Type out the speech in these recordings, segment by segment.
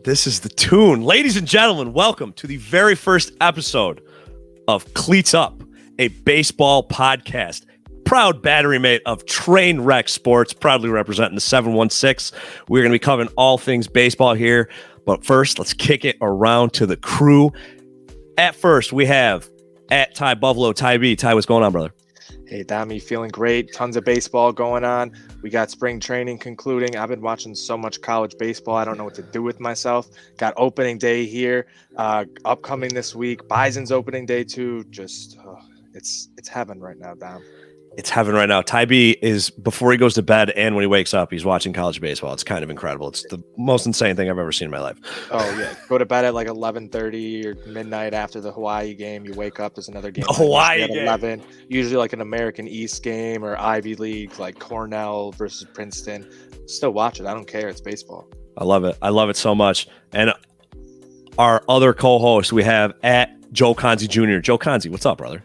This is the tune. Ladies and gentlemen, welcome to the very first episode of Cleats Up, a baseball podcast. Proud battery mate of Trainwreck Sports, proudly representing the 716. We're going to be covering all things baseball here. But first, let's kick it around to the crew. At first, we have at Ty Buffalo, Ty B. Ty, what's going on, brother? Hey, Dami, feeling great. Tons of baseball going on. We got spring training concluding. I've been watching so much college baseball. I don't know what to do with myself. Got opening day here, upcoming this week. Bison's opening day too. Just it's heaven right now, Dom. It's heaven right now. Ty B is, before he goes to bed and when he wakes up, he's watching college baseball. It's kind of incredible. It's the most insane thing I've ever seen in my life. Oh, yeah. Go to bed at like 11:30 or midnight after the Hawaii game. You wake up, there's another game. Hawaii at game. 11. Usually like an American East game or Ivy League, like Cornell versus Princeton. Still watch it. I don't care. It's baseball. I love it. I love it so much. And our other co-host, we have at Joe Conzi Jr. Joe Conzi, what's up, brother?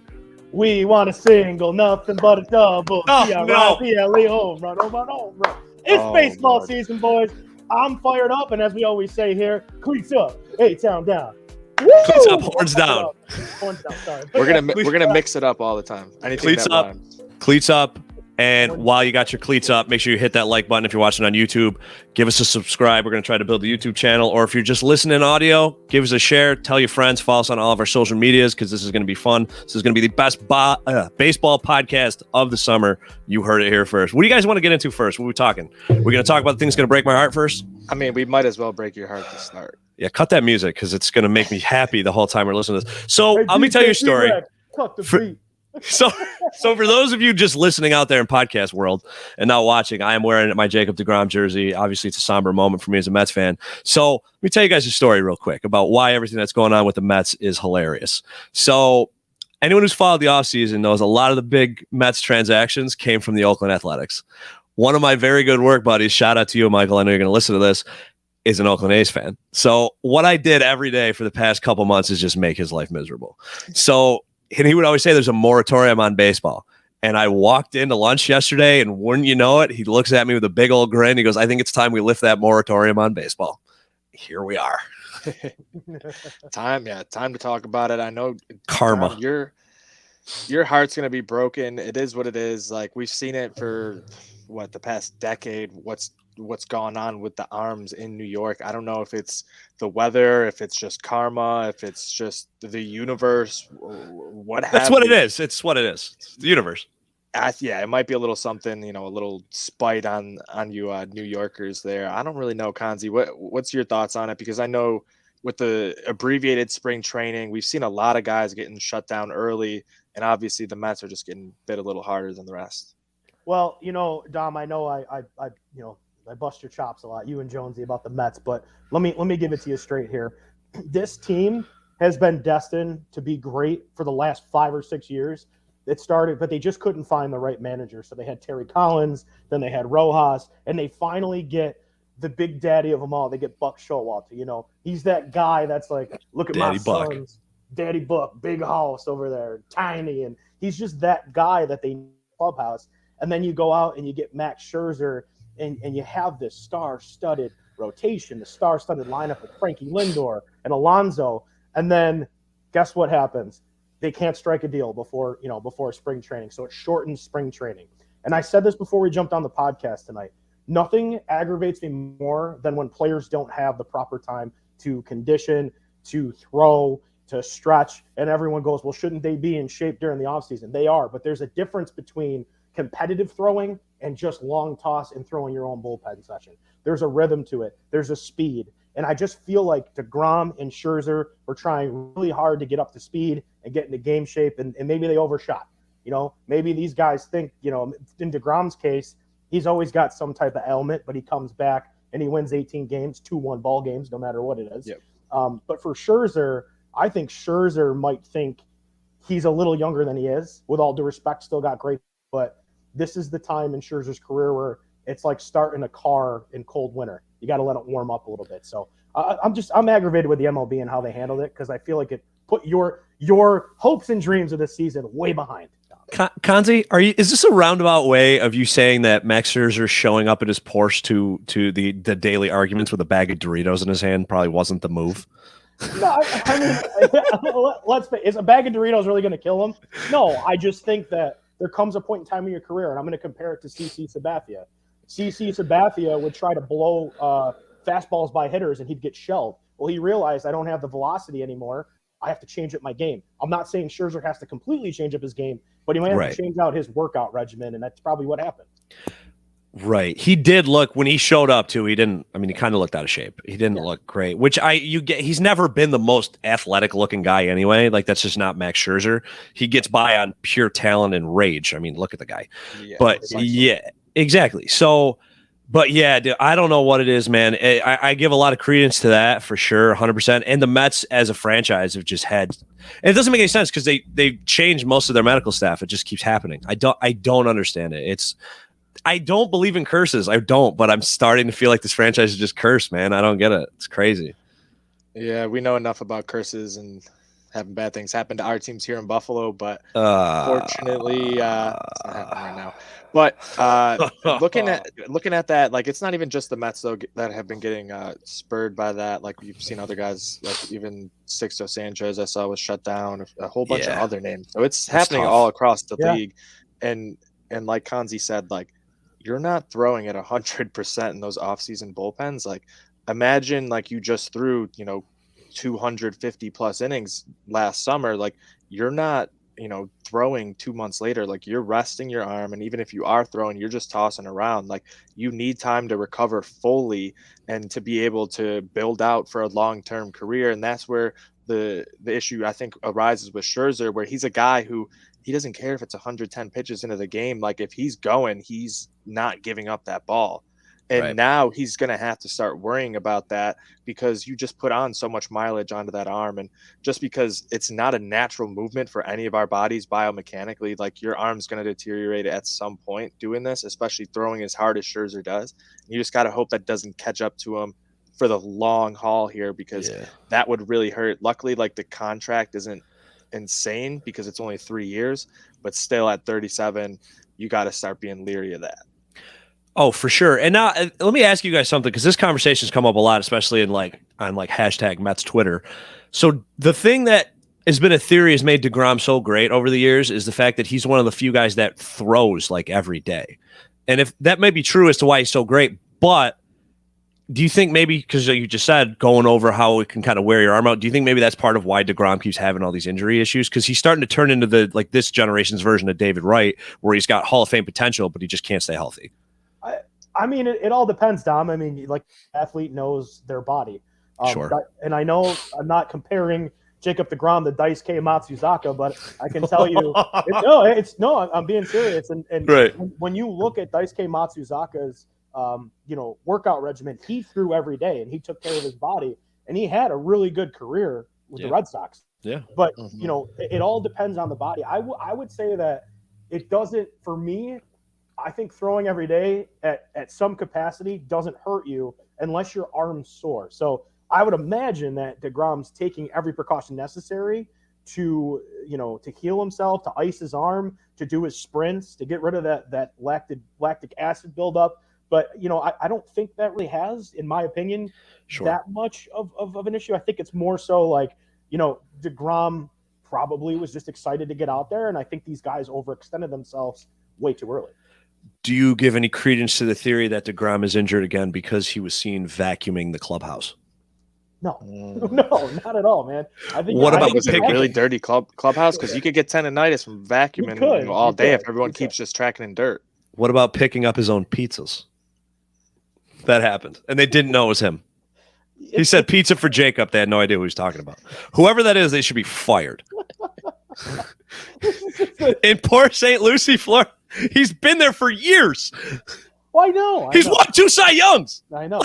We want a single, nothing but a double. No. home run. It's baseball season, boys. I'm fired up, and as we always say here, cleats up, A-Town down. Cleats up, horns down. Horns down, sorry. We're gonna mix it up all the time. Anything Cleats that up. rhymes. Cleats up. And while you got your cleats up, make sure you hit that like button if you're watching on YouTube. Give us a subscribe. We're going to try to build a YouTube channel. Or if you're just listening audio, give us a share. Tell your friends. Follow us on all of our social medias because this is going to be fun. This is going to be the best baseball podcast of the summer. You heard it here first. What do you guys want to get into first? What are we talking? We're going to talk about the things going to break my heart first? I mean, we might as well break your heart to start. Yeah, cut that music because it's going to make me happy the whole time we're listening to this. So let me tell you a story. Cut the beat. So for those of you just listening out there in podcast world and not watching, I am wearing my Jacob deGrom jersey. Obviously, it's a somber moment for me as a Mets fan. So let me tell you guys a story real quick about why everything that's going on with the Mets is hilarious. So anyone who's followed the offseason knows a lot of the big Mets transactions came from the Oakland Athletics. One of my very good work buddies, shout out to you, Michael, I know you're going to listen to this, is an Oakland A's fan. So what I did every day for the past couple months is just make his life miserable. And he would always say there's a moratorium on baseball. And I walked into lunch yesterday, and wouldn't you know it, he looks at me with a big old grin. He goes, I think it's time we lift that moratorium on baseball. Here we are. Time to talk about it. I know Karma. Tom, your heart's going to be broken. It is what it is. Like, we've seen it for the past decade. What's gone on with the arms in New York. I don't know if it's the weather, if it's just karma, if it's just the universe, That's what it is. It's what it is. It's the universe. Yeah, it might be a little something, a little spite on you New Yorkers there. I don't really know, Kanzi. What's your thoughts on it? Because I know with the abbreviated spring training, we've seen a lot of guys getting shut down early, and obviously the Mets are just getting bit a little harder than the rest. Well, Dom, I know I bust your chops a lot, you and Jonesy, about the Mets, but let me give it to you straight here. This team has been destined to be great for the last 5 or 6 years. It started, but they just couldn't find the right manager. So they had Terry Collins, then they had Rojas, and they finally get the big daddy of them all. They get Buck Showalter. He's that guy that's like, look at Daddy my Buck. sons, Daddy Buck, big house over there, tiny, and he's just that guy that they need in the clubhouse. And then you go out and you get Max Scherzer. And you have this star-studded rotation, the star-studded lineup with Frankie Lindor and Alonso, and then guess what happens? They can't strike a deal before spring training, so it shortens spring training. And I said this before we jumped on the podcast tonight. Nothing aggravates me more than when players don't have the proper time to condition, to throw, to stretch, and everyone goes, well, shouldn't they be in shape during the offseason? They are, but there's a difference between competitive throwing and just long toss and throwing your own bullpen session. There's a rhythm to it. There's a speed. And I just feel like DeGrom and Scherzer were trying really hard to get up to speed and get into game shape, and maybe they overshot. Maybe these guys think, in DeGrom's case, he's always got some type of ailment, but he comes back and he wins 18 games, 2-1 ball games, no matter what it is. Yep. But for Scherzer, I think Scherzer might think he's a little younger than he is. With all due respect, still got great, but this is the time in Scherzer's career where it's like starting a car in cold winter. You got to let it warm up a little bit. So I'm aggravated with the MLB and how they handled it because I feel like it put your hopes and dreams of this season way behind. Kanzi, is this a roundabout way of you saying that Max Scherzer showing up at his Porsche to the daily arguments with a bag of Doritos in his hand probably wasn't the move? No, I mean, let's face, is a bag of Doritos really going to kill him? No, I just think that there comes a point in time in your career, and I'm going to compare it to CC Sabathia. CC Sabathia would try to blow fastballs by hitters, and he'd get shelled. Well, he realized I don't have the velocity anymore. I have to change up my game. I'm not saying Scherzer has to completely change up his game, but he might have to change out his workout regimen, and that's probably what happened. Right. He did look, when he showed up too, he kind of looked out of shape. He didn't look great, which he's never been the most athletic looking guy anyway. Like, that's just not Max Scherzer. He gets by on pure talent and rage. I mean, look at the guy. Yeah, but yeah, exactly. So, but yeah, dude, I don't know what it is, man. I give a lot of credence to that for sure, 100%. And the Mets as a franchise have just had, and it doesn't make any sense because they've changed most of their medical staff. It just keeps happening. I don't understand it. I don't believe in curses. I don't, but I'm starting to feel like this franchise is just cursed, man. I don't get it. It's crazy. Yeah, we know enough about curses and having bad things happen to our teams here in Buffalo, but fortunately, it's not happening right now. But looking at that, like, it's not even just the Mets though that have been getting spurred by that. Like, you've seen other guys, like even Sixto Sanchez I saw was shut down, a whole bunch of other names. So it's happening all across the league, and like Kanzi said, like, you're not throwing at 100% in those off-season bullpens. Like, imagine like you just threw 250 plus innings last summer. Like, you're not throwing 2 months later. Like, you're resting your arm, and even if you are throwing, you're just tossing around. Like, you need time to recover fully and to be able to build out for a long-term career. And that's where the issue I think arises with Scherzer, where he's a guy who, he doesn't care if it's 110 pitches into the game. Like, if he's going, he's not giving up that ball. And now he's going to have to start worrying about that, because you just put on so much mileage onto that arm. And just because it's not a natural movement for any of our bodies biomechanically, like, your arm's going to deteriorate at some point doing this, especially throwing as hard as Scherzer does. You just got to hope that doesn't catch up to him for the long haul here, because that would really hurt. Luckily, like, the contract isn't insane because it's only 3 years, but still at 37, you got to start being leery of that. Oh, for sure. And now let me ask you guys something, because this conversation's come up a lot, especially on hashtag Mets Twitter. So the thing that has been a theory has made DeGrom so great over the years is the fact that he's one of the few guys that throws like every day. And if that may be true as to why he's so great, but do you think maybe, because you just said going over how it can kind of wear your arm out, do you think maybe that's part of why DeGrom keeps having all these injury issues? Because he's starting to turn into this generation's version of David Wright, where he's got Hall of Fame potential, but he just can't stay healthy. I mean, it all depends, Dom. I mean, like, athlete knows their body. Sure. And I know I'm not comparing Jacob DeGrom to Daisuke Matsuzaka, but I can tell you, I'm being serious. And when you look at Daisuke Matsuzaka's workout regimen, he threw every day and he took care of his body, and he had a really good career with the Red Sox. Yeah. But it all depends on the body. I would say that it doesn't, for me. I think throwing every day at some capacity doesn't hurt you unless your arm's sore. So I would imagine that DeGrom's taking every precaution necessary to heal himself, to ice his arm, to do his sprints, to get rid of that lactic acid buildup. But, I don't think that really has, in my opinion, that much of an issue. I think it's more so like, DeGrom probably was just excited to get out there, and I think these guys overextended themselves way too early. Do you give any credence to the theory that DeGrom is injured again because he was seen vacuuming the clubhouse? No, not at all, man. I think. What about was it a really dirty clubhouse? Because you could get tendonitis from vacuuming all day if everyone keeps just tracking in dirt. What about picking up his own pizzas? That happened, and they didn't know it was him. He said pizza for Jacob. They had no idea what he was talking about. Whoever that is, they should be fired. In Port St. Lucie, Florida. He's been there for years. Well, I know. He's won 2 Cy Youngs. I know.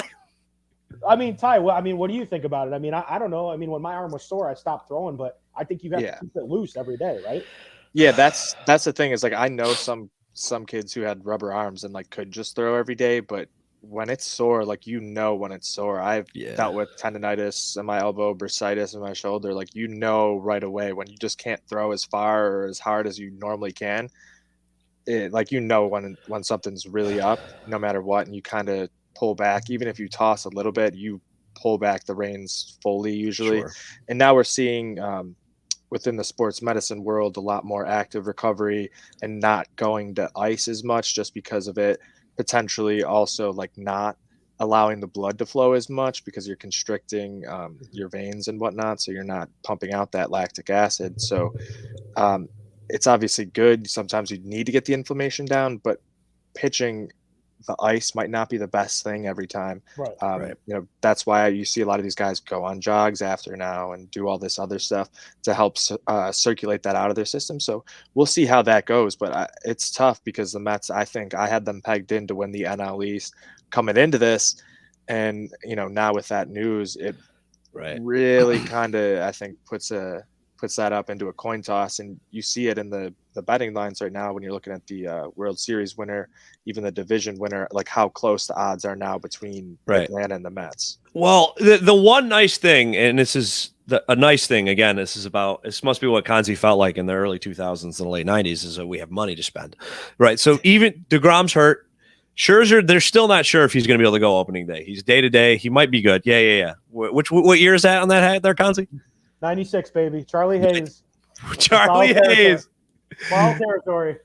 I mean, Ty, what do you think about it? I mean, I don't know. I mean, when my arm was sore, I stopped throwing, but I think you have to keep it loose every day, right? Yeah, that's the thing is, like, I know some kids who had rubber arms and like could just throw every day, but when it's sore, like, when it's sore. I've dealt with tendonitis in my elbow, bursitis in my shoulder. Like, right away when you just can't throw as far or as hard as you normally can. When something's really up, no matter what, and you kind of pull back. Even if you toss a little bit, you pull back the reins fully usually. Sure. And now we're seeing within the sports medicine world a lot more active recovery and not going to ice as much, just because of it potentially also like not allowing the blood to flow as much because you're constricting your veins and whatnot, so you're not pumping out that lactic acid. So it's obviously good. Sometimes you need to get the inflammation down, but pitching the ice might not be the best thing every time. Right. Right. That's why you see a lot of these guys go on jogs after now and do all this other stuff to help circulate that out of their system. So we'll see how that goes, but it's tough because the Mets, I think I had them pegged in to win the NL East coming into this. And, now with that news, it really kind of, I think, puts that up into a coin toss, and you see it in the betting lines right now when you're looking at the World Series winner, even the division winner, like how close the odds are now between Atlanta and the Mets. Well, the one nice thing, and this is a nice thing, again, this must be what Kanzi felt like in the early 2000s and the late 90s, is that we have money to spend, right? So even DeGrom's hurt. Scherzer, they're still not sure if he's going to be able to go opening day. He's day-to-day. He might be good. Yeah. What year is that on that hat there, Kanzi? 96, baby. Charlie Hayes. Charlie Hayes. Foul territory.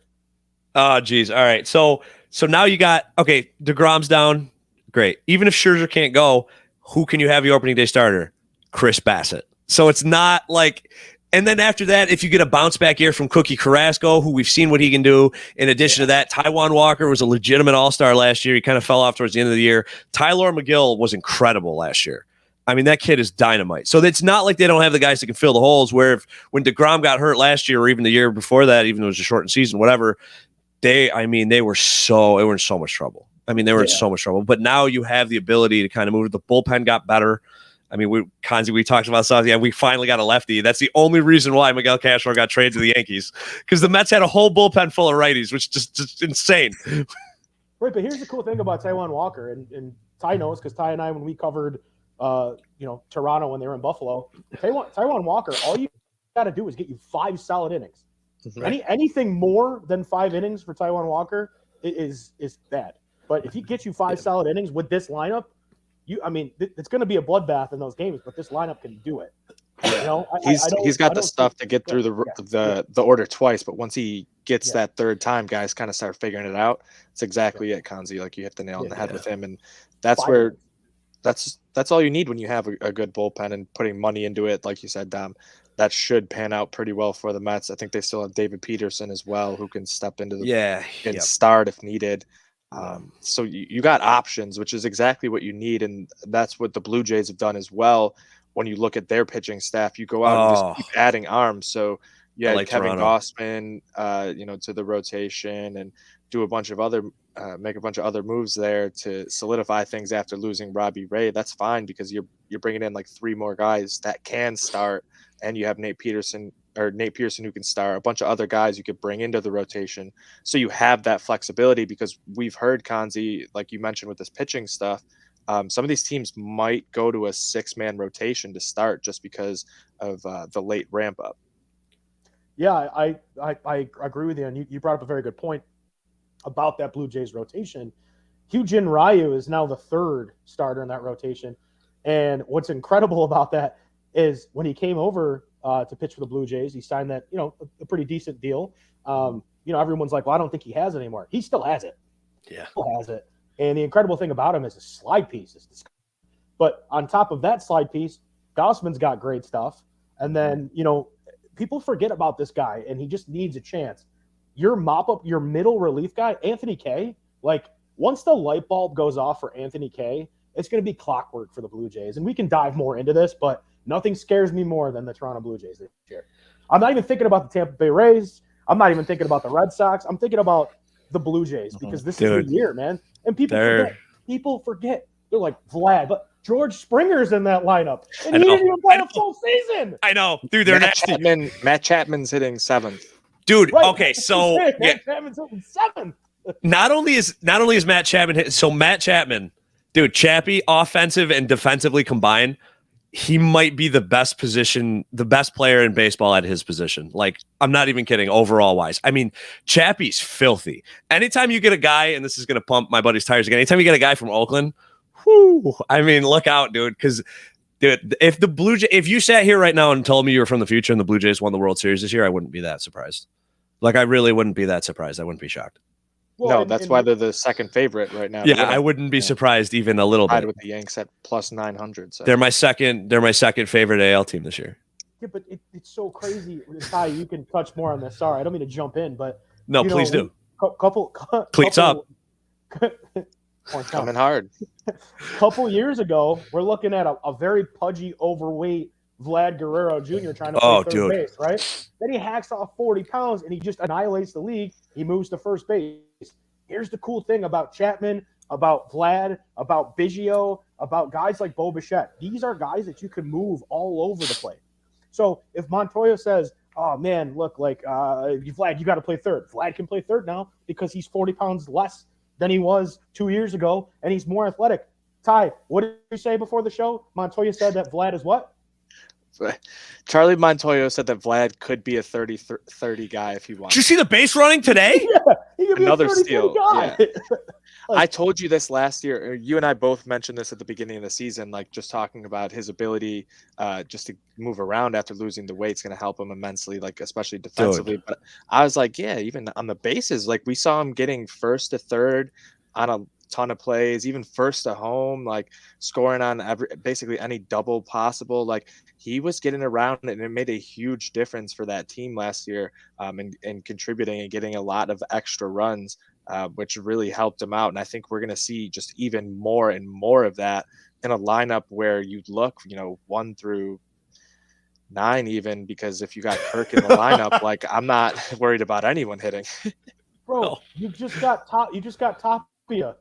Oh, geez. All right. So now you got, DeGrom's down. Great. Even if Scherzer can't go, who can you have your opening day starter? Chris Bassett. So it's not like, and then after that, if you get a bounce back year from Cookie Carrasco, who we've seen what he can do. In addition to that, Taiwan Walker was a legitimate all-star last year. He kind of fell off towards the end of the year. Tyler McGill was incredible last year. I mean, that kid is dynamite. So it's not like they don't have the guys that can fill the holes, where when DeGrom got hurt last year or even the year before that, even though it was a shortened season, whatever, they were in so much trouble. I mean, they were in so much trouble. But now you have the ability to kind of move. The bullpen got better. I mean, we talked about something. Yeah, we finally got a lefty. That's the only reason why Mlb Catchers got traded to the Yankees, because the Mets had a whole bullpen full of righties, which is just insane. Right, but here's the cool thing about Taiwan Walker, and Ty knows, because Ty and I, when we covered Toronto when they were in Buffalo, Taiwan Walker, all you got to do is get you 5 solid innings. Right. Anything more than 5 innings for Taiwan Walker is bad. But if he gets you 5 solid innings with this lineup, it's going to be a bloodbath in those games, but this lineup can do it. He's got the stuff to get through the order twice, but once he gets that third time, guys kind of start figuring it out. It's exactly it, Kanzi. Like, you hit the nail on the head with him, and that's where that's all you need when you have a good bullpen, and putting money into it, like you said, Dom. That should pan out pretty well for the Mets. I think they still have David Peterson as well, who can step into and start if needed. So you got options, which is exactly what you need, and that's what the Blue Jays have done as well. When you look at their pitching staff, you go out and just keep adding arms. So like Kevin Gausman, to the rotation, and do a bunch of other make a bunch of other moves there to solidify things after losing Robbie Ray. That's fine, because you're bringing in like 3 more guys that can start, and you have Nate Pearson who can start, a bunch of other guys you could bring into the rotation. So you have that flexibility, because we've heard, Kanzi, like you mentioned with this pitching stuff, some of these teams might go to a 6-man rotation to start just because of the late ramp up. Yeah, I agree with you. And you brought up a very good point about that Blue Jays rotation. Hyun-Jin Ryu is now the 3rd starter in that rotation. And what's incredible about that is when he came over to pitch for the Blue Jays, he signed that, a pretty decent deal. Everyone's like, well, I don't think he has it anymore. He still has it. Yeah. He still has it. And the incredible thing about him is his slide piece. But on top of that slide piece, Gausman's got great stuff. And then, people forget about this guy, and he just needs a chance. Your mop-up, your middle relief guy, Anthony Kay, like, once the light bulb goes off for Anthony Kay, it's going to be clockwork for the Blue Jays. And we can dive more into this, but nothing scares me more than the Toronto Blue Jays this year. I'm not even thinking about the Tampa Bay Rays. I'm not even thinking about the Red Sox. I'm thinking about the Blue Jays, because this is the year, man. And people forget. They're like, Vlad, but George Springer's in that lineup, and he didn't even play a full season. I know, dude. They're nasty. Matt Chapman's hitting 7th. Dude, Right. okay, so Matt Chapman's hitting 7th. not only is Matt Chapman, so Matt Chapman, dude, Chappie, offensive and defensively combined, he might be the best player in baseball at his position. Like, I'm not even kidding, overall wise. I mean, Chappie's filthy. Anytime you get a guy, and this is going to pump my buddy's tires again, anytime you get a guy from Oakland, I mean, look out, dude, because dude, if you sat here right now and told me you were from the future and the Blue Jays won the World Series this year, I wouldn't be that surprised. Like, I really wouldn't be that surprised. I wouldn't be shocked. Well, that's why they're the second favorite right now. Yeah, I wouldn't be surprised even a little bit. With the Yanks at plus 900. So. They're my second favorite AL team this year. Yeah, but it's so crazy. Ty, you can touch more on this. Sorry, I don't mean to jump in, but no, please do. Please up. Coming hard. Couple years ago, we're looking at a very pudgy, overweight Vlad Guerrero Jr. trying to play third base, right? Then he hacks off 40 pounds and he just annihilates the league. He moves to first base. Here's the cool thing about Chapman, about Vlad, about Biggio, about guys like Bo Bichette. These are guys that you can move all over the place. So if Montoya says, oh, man, look, like, Vlad, you got to play third. Vlad can play third now because he's 40 pounds less than he was 2 years ago, and he's more athletic. Ty, what did you say before the show? Montoya said that Vlad is what? Charlie Montoya said that Vlad could be a 30 guy if he wants. Did you see the base running today? Yeah, he could be another a 30 steal. Guy. Yeah. I told you this last year. You and I both mentioned this at the beginning of the season, like just talking about his ability just to move around after losing the weight is going to help him immensely, like especially defensively. Dude. But I was like, yeah, even on the bases, like we saw him getting first to third on a ton of plays, even first to home, like scoring on basically any double possible. Like he was getting around, and it made a huge difference for that team last year, and contributing and getting a lot of extra runs, which really helped him out. And I think we're going to see just even more and more of that in a lineup where you look, 1 through 9, even, because if you got Kirk in the lineup, like I'm not worried about anyone hitting. Bro, you just got Tapia.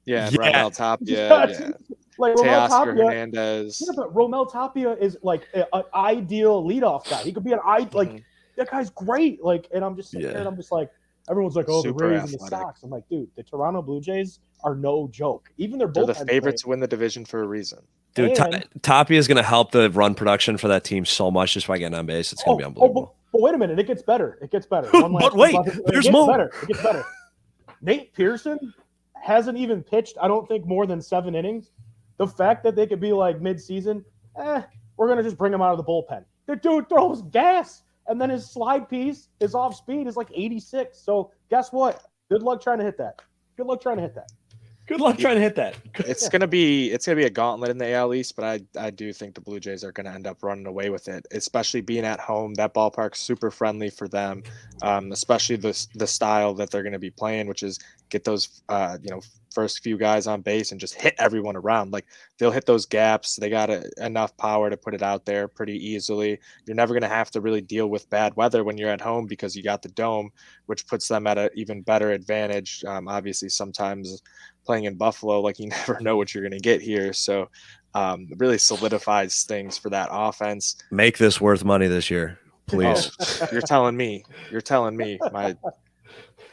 Yeah, Romel Tapia. Like Romel Tapia, Hernandez. Yeah, but Romel Tapia is like an ideal leadoff guy. He could be that guy's great. Like, and I'm just sitting there and I'm just like, everyone's like, oh, super the Rays athletic. and the Sox. I'm like, dude, the Toronto Blue Jays are no joke. Even they're the favorites to win the division for a reason. Dude, Tapia is going to help the run production for that team so much just by getting on base. It's going to be unbelievable. But wait a minute, it gets better. But wait, there's more. It gets better. Nate Pearson hasn't even pitched, I don't think, more than 7 innings. The fact that they could be like mid-season, we're going to just bring him out of the bullpen. The dude throws gas, and then his slide piece, his off speed is like 86. So guess what? Good luck trying to hit that. It's gonna be a gauntlet in the AL East, but I do think the Blue Jays are gonna end up running away with it, especially being at home. That ballpark's super friendly for them, especially the style that they're gonna be playing, which is get those first few guys on base and just hit everyone around. Like they'll hit those gaps. They got enough power to put it out there pretty easily. You're never gonna have to really deal with bad weather when you're at home because you got the dome, which puts them at an even better advantage. Obviously, sometimes playing in Buffalo, like you never know what you're going to get here. So it really solidifies things for that offense. Make this worth money this year, please. Oh, you're telling me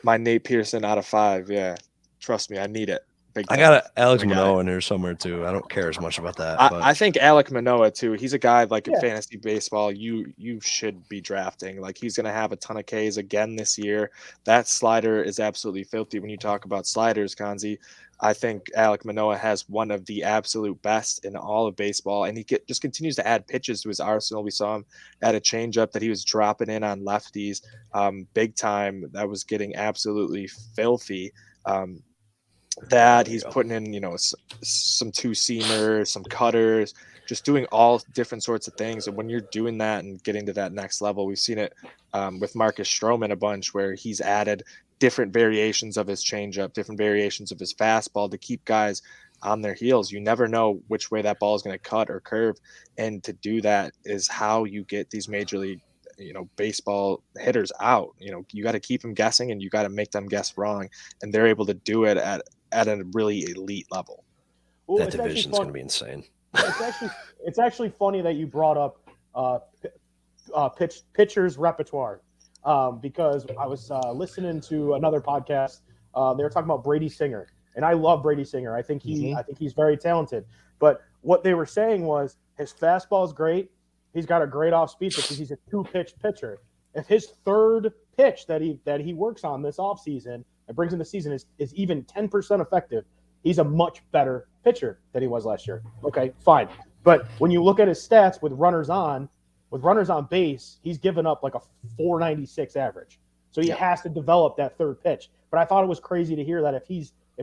my Nate Pearson out of 5. Yeah. Trust me, I need it. I got Alec Manoa in here somewhere too. I don't care as much about that. I think Alec Manoa too. He's a guy like in fantasy baseball, you should be drafting. Like he's going to have a ton of Ks again this year. That slider is absolutely filthy. When you talk about sliders, Kanzi, I think Alec Manoa has one of the absolute best in all of baseball, and he just continues to add pitches to his arsenal. We saw him add a changeup that he was dropping in on lefties big time. That was getting absolutely filthy. That he's putting in, some 2-seamers, some cutters, just doing all different sorts of things. And when you're doing that and getting to that next level, we've seen it with Marcus Stroman a bunch, where he's added different variations of his changeup, different variations of his fastball to keep guys on their heels. You never know which way that ball is going to cut or curve. And to do that is how you get these major league baseball hitters out. You got to keep them guessing, and you got to make them guess wrong. And they're able to do it at a really elite level. Well, that division's going to be insane. It's actually funny that you brought up pitchers repertoire, because I was listening to another podcast They were talking about Brady Singer, and I love Brady Singer. I think he's very talented. But what they were saying was his fastball is great. He's got a great off speed because he's a 2-pitch pitcher. If his third pitch that he works on this offseason and brings in the season is even 10% effective, he's a much better pitcher than he was last year. Okay, fine. But when you look at his stats with runners on base, he's given up like a 496 average. So he has to develop that third pitch. But I thought it was crazy to hear that if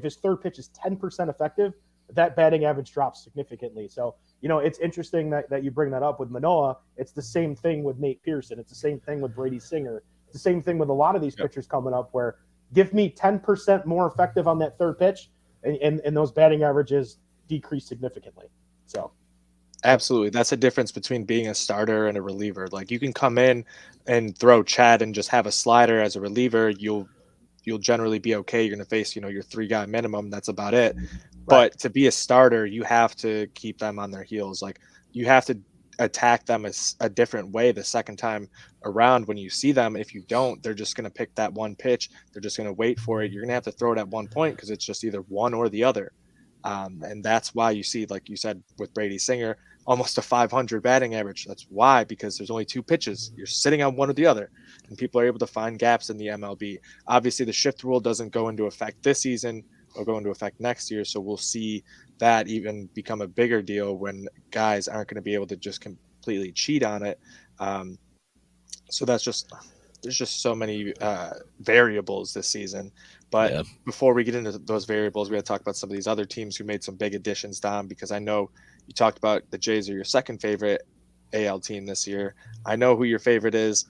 his third pitch is 10% effective, that batting average drops significantly. So, it's interesting that you bring that up with Manoa. It's the same thing with Nate Pearson. It's the same thing with Brady Singer. It's the same thing with a lot of these pitchers coming up where give me 10% more effective on that third pitch, and those batting averages decrease significantly. So. Absolutely. That's the difference between being a starter and a reliever. Like you can come in and throw Chad and just have a slider as a reliever. You'll generally be okay. You're going to face, your 3-guy minimum. That's about it. Right. But to be a starter, you have to keep them on their heels. Like you have to attack them as a different way the second time around when you see them. If you don't, they're just going to pick that one pitch. They're just going to wait for it. You're going to have to throw it at one point because it's just either one or the other. And that's why you see, like you said, with Brady Singer, almost a 500 batting average. That's why, because there's only 2 pitches. You're sitting on one or the other, and people are able to find gaps in the MLB. Obviously, the shift rule doesn't go into effect this season or go into effect next year, so we'll see that even become a bigger deal when guys aren't going to be able to just completely cheat on it. So there's just so many variables this season. But before we get into those variables, we got to talk about some of these other teams who made some big additions, Dom, because I know you talked about the Jays are your second favorite AL team this year. I know who your favorite is,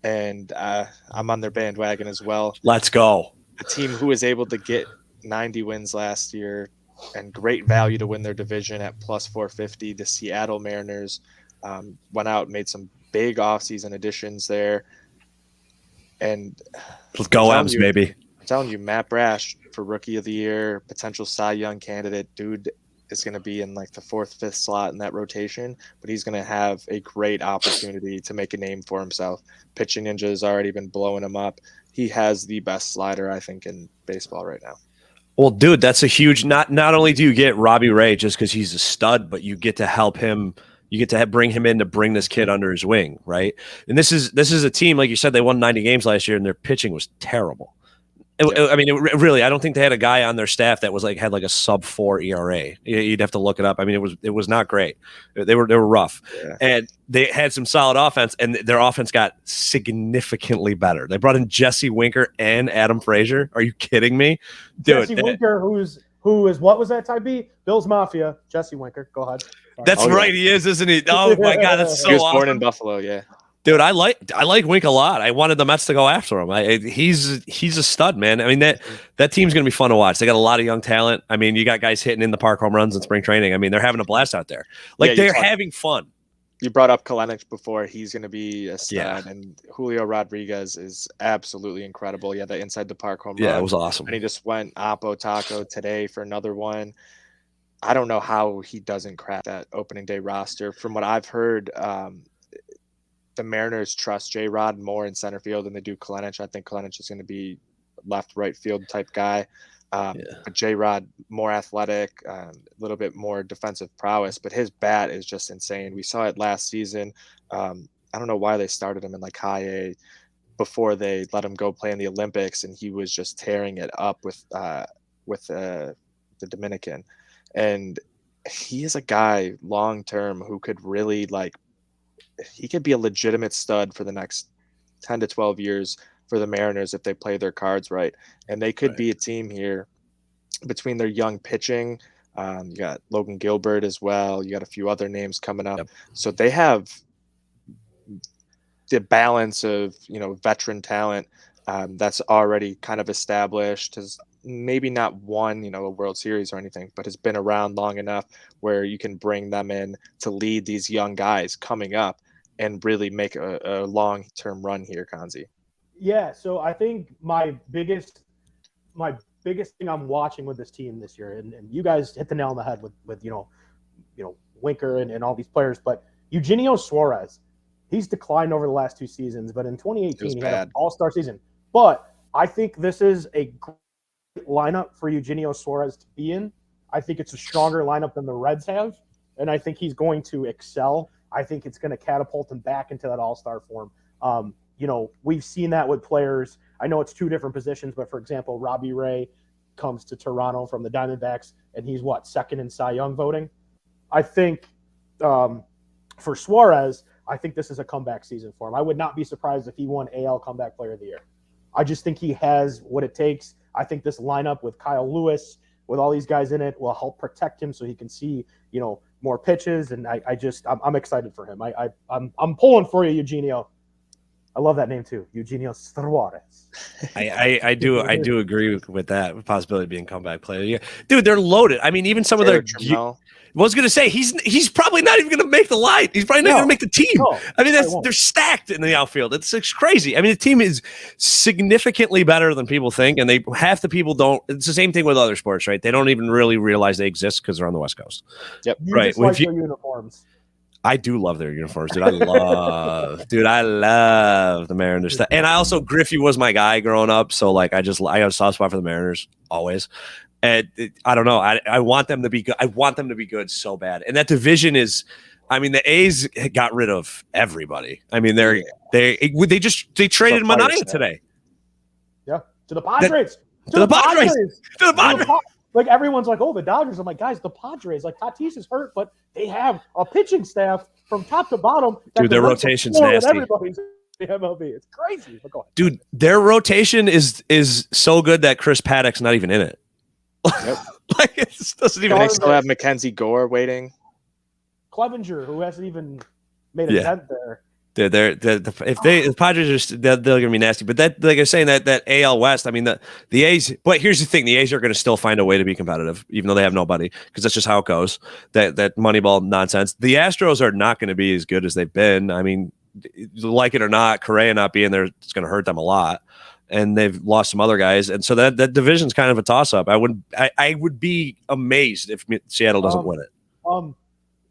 and I'm on their bandwagon as well. Let's go. A team who was able to get 90 wins last year and great value to win their division at plus 450. The Seattle Mariners went out and made some big offseason additions there. And let's go, M's, baby. I'm telling you, Matt Brash for Rookie of the Year, potential Cy Young candidate. Dude is going to be in like the 4th, 5th slot in that rotation, but he's going to have a great opportunity to make a name for himself. Pitching Ninja has already been blowing him up. He has the best slider, I think, in baseball right now. Well, dude, that's a huge. Not only do you get Robbie Ray just because he's a stud, but you get to help him. You get to bring him in to bring this kid under his wing, right? And this is a team, like you said, they won 90 games last year, and their pitching was terrible. I mean, really, I don't think they had a guy on their staff that had like a sub-4 ERA. You'd have to look it up. I mean, it was not great. They were rough, and they had some solid offense, and their offense got significantly better. They brought in Jesse Winker and Adam Frazier. Are you kidding me, dude? Jesse Winker, who is what was that type B? Bill's Mafia. Jesse Winker. Go ahead. Sorry. That's right. He is, isn't he? Oh my God, that's so He was awesome. born in Buffalo. Yeah. Dude, I like Wink a lot. I wanted the Mets to go after him. He's a stud, man. I mean, that team's going to be fun to watch. They got a lot of young talent. I mean, you got guys hitting in the park home runs in spring training. I mean, they're having a blast out there. Like, they're having fun. You brought up Kalenic before. He's going to be a stud. Yeah. And Julio Rodriguez is absolutely incredible. Yeah, the inside the park home run. Yeah, it was awesome. And he just went Oppo Taco today for another one. I don't know how he doesn't crack that opening day roster. From what I've heard, the Mariners trust J-Rod more in center field than they do Kalenic. I think Kalenic is going to be left, right field type guy. But J-Rod, more athletic, a little bit more defensive prowess, but his bat is just insane. We saw it last season. I don't know why they started him in like high A before they let him go play in the Olympics, and he was just tearing it up with the Dominican. And he is a guy long-term who could really he could be a legitimate stud for the next 10 to 12 years for the Mariners if they play their cards right. And they could be a team here between their young pitching. You got Logan Gilbert as well. You got a few other names coming up. Yep. So they have the balance of, veteran talent that's already kind of established, has maybe not won, a World Series or anything, but has been around long enough where you can bring them in to lead these young guys coming up and really make a long-term run here, Kanzi. Yeah, so I think my biggest thing I'm watching with this team this year, and you guys hit the nail on the head with Winker and all these players, but Eugenio Suarez, he's declined over the last 2 seasons, but in 2018 he had an all-star season. But I think this is a lineup for Eugenio Suarez to be in. I think it's a stronger lineup than the Reds have, and I think he's going to excel. I think it's going to catapult him back into that all-star form. We've seen that with players. I know it's two different positions, but for example, Robbie Ray comes to Toronto from the Diamondbacks, and he's second in Cy Young voting. I think for Suarez, I think this is a comeback season for him. I would not be surprised if he won AL Comeback Player of the Year. I just think he has what it takes. I think this lineup with Kyle Lewis, with all these guys in it, will help protect him so he can see, more pitches. And I'm excited for him. I'm pulling for you, Eugenio. I love that name too, Eugenio Suarez. I do agree with that possibility of being comeback player. Yeah, dude, they're loaded. I mean, even some of their. I was going to say he's probably not even going to make the line. He's probably not going to make the team. No, I mean, they're stacked in the outfield. It's crazy. I mean, the team is significantly better than people think, and half the people don't. It's the same thing with other sports, right? They don't even really realize they exist because they're on the West Coast. Yep. Right. Like their uniforms. I do love their uniforms, dude. I love the Mariners stuff. And I also, Griffey was my guy growing up, so I got a soft spot for the Mariners always. And I don't know. I want them to be good. I want them to be good so bad. And that division is, I mean, the A's got rid of everybody. I mean, they traded Manaea today. Yeah, to the Padres. To the Padres. Like everyone's like, oh, the Dodgers. I'm like, guys, the Padres. Like Tatis is hurt, but they have a pitching staff from top to bottom. Dude, their rotation's nasty. Everybody's the MLB. It's crazy. But go ahead. Dude, their rotation is so good that Chris Paddock's not even in it. Yep. It just doesn't even. They still have Mackenzie Gore waiting. Clevenger, who hasn't even made a dent there. If the Padres are, they're going to be nasty. But that, like I was saying, that AL West. I mean, the A's. But here's the thing: the A's are going to still find a way to be competitive, even though they have nobody, because that's just how it goes. That Moneyball nonsense. The Astros are not going to be as good as they've been. I mean, like it or not, Correa not being there, it's going to hurt them a lot. And they've lost some other guys, and so that division's kind of a toss-up. I would be amazed if Seattle doesn't win it.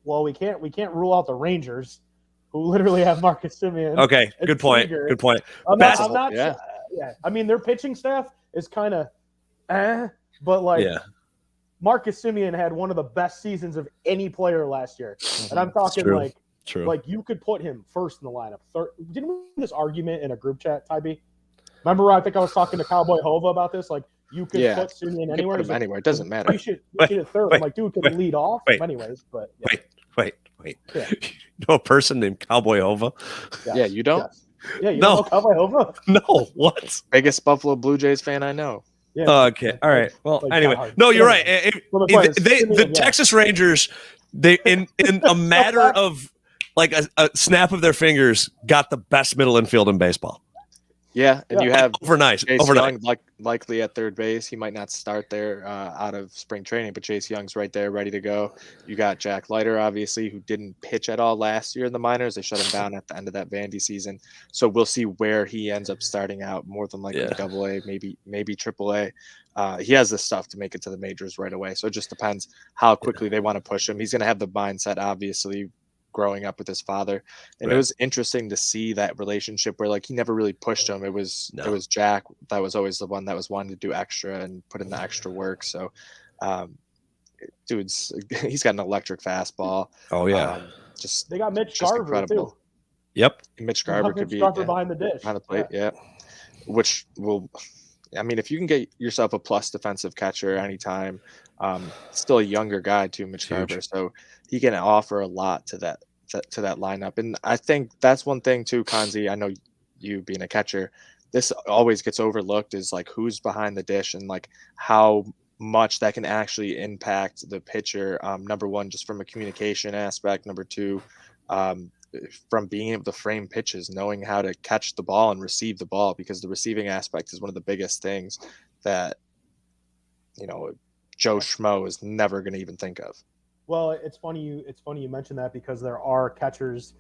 Well, we can't rule out the Rangers, who literally have Marcus Semien. Okay, good point. Seager. Good point. I'm not. Yeah. I mean, their pitching staff is kind of, but Marcus Semien had one of the best seasons of any player last year, and I'm talking True. Like you could put him first in the lineup. Didn't we have this argument in a group chat, Tybee? Remember, I think I was talking to Cowboy Hova about this. Like, you could put Semien anywhere. Anywhere. It doesn't matter. You should hit third. I'm like, dude, could lead off. Anyways, but wait. Yeah. You know a person named Cowboy Hova? Yes. Yeah, you don't? Yes. Yeah, you don't know Cowboy Hova? No, what? Biggest Buffalo Blue Jays fan I know. Yeah. Okay. All right. Well, anyway. No, you're right. The Texas Rangers, they in a matter of like a snap of their fingers, got the best middle infield in baseball. Yeah, and you have overnight. Young, likely at third base. He might not start there out of spring training, but Chase Young's right there, ready to go. You got Jack Leiter, obviously, who didn't pitch at all last year in the minors. They shut him down at the end of that Vandy season. So we'll see where he ends up starting out, more than likely AA, maybe AAA. He has the stuff to make it to the majors right away. So it just depends how quickly they want to push him. He's going to have the mindset, obviously, growing up with his father, and it was interesting to see that relationship where he never really pushed him. It was Jack that was always the one that was wanting to do extra and put in the extra work. So he's got an electric fastball. Oh yeah. They got Mitch Garver incredible. Too. Yep. Mitch Garver could be behind the dish. Behind the plate, which will, I mean, if you can get yourself a plus defensive catcher anytime, still a younger guy too, Mitch Garver, so he can offer a lot to that lineup. And I think that's one thing too, Kanzi. I know you being a catcher, this always gets overlooked, is who's behind the dish and how much that can actually impact the pitcher. Number one, just from a communication aspect. Number two, from being able to frame pitches, knowing how to catch the ball and receive the ball, because the receiving aspect is one of the biggest things that Joe Schmo is never going to even think of. Well, it's funny you mentioned that, because there are catchers.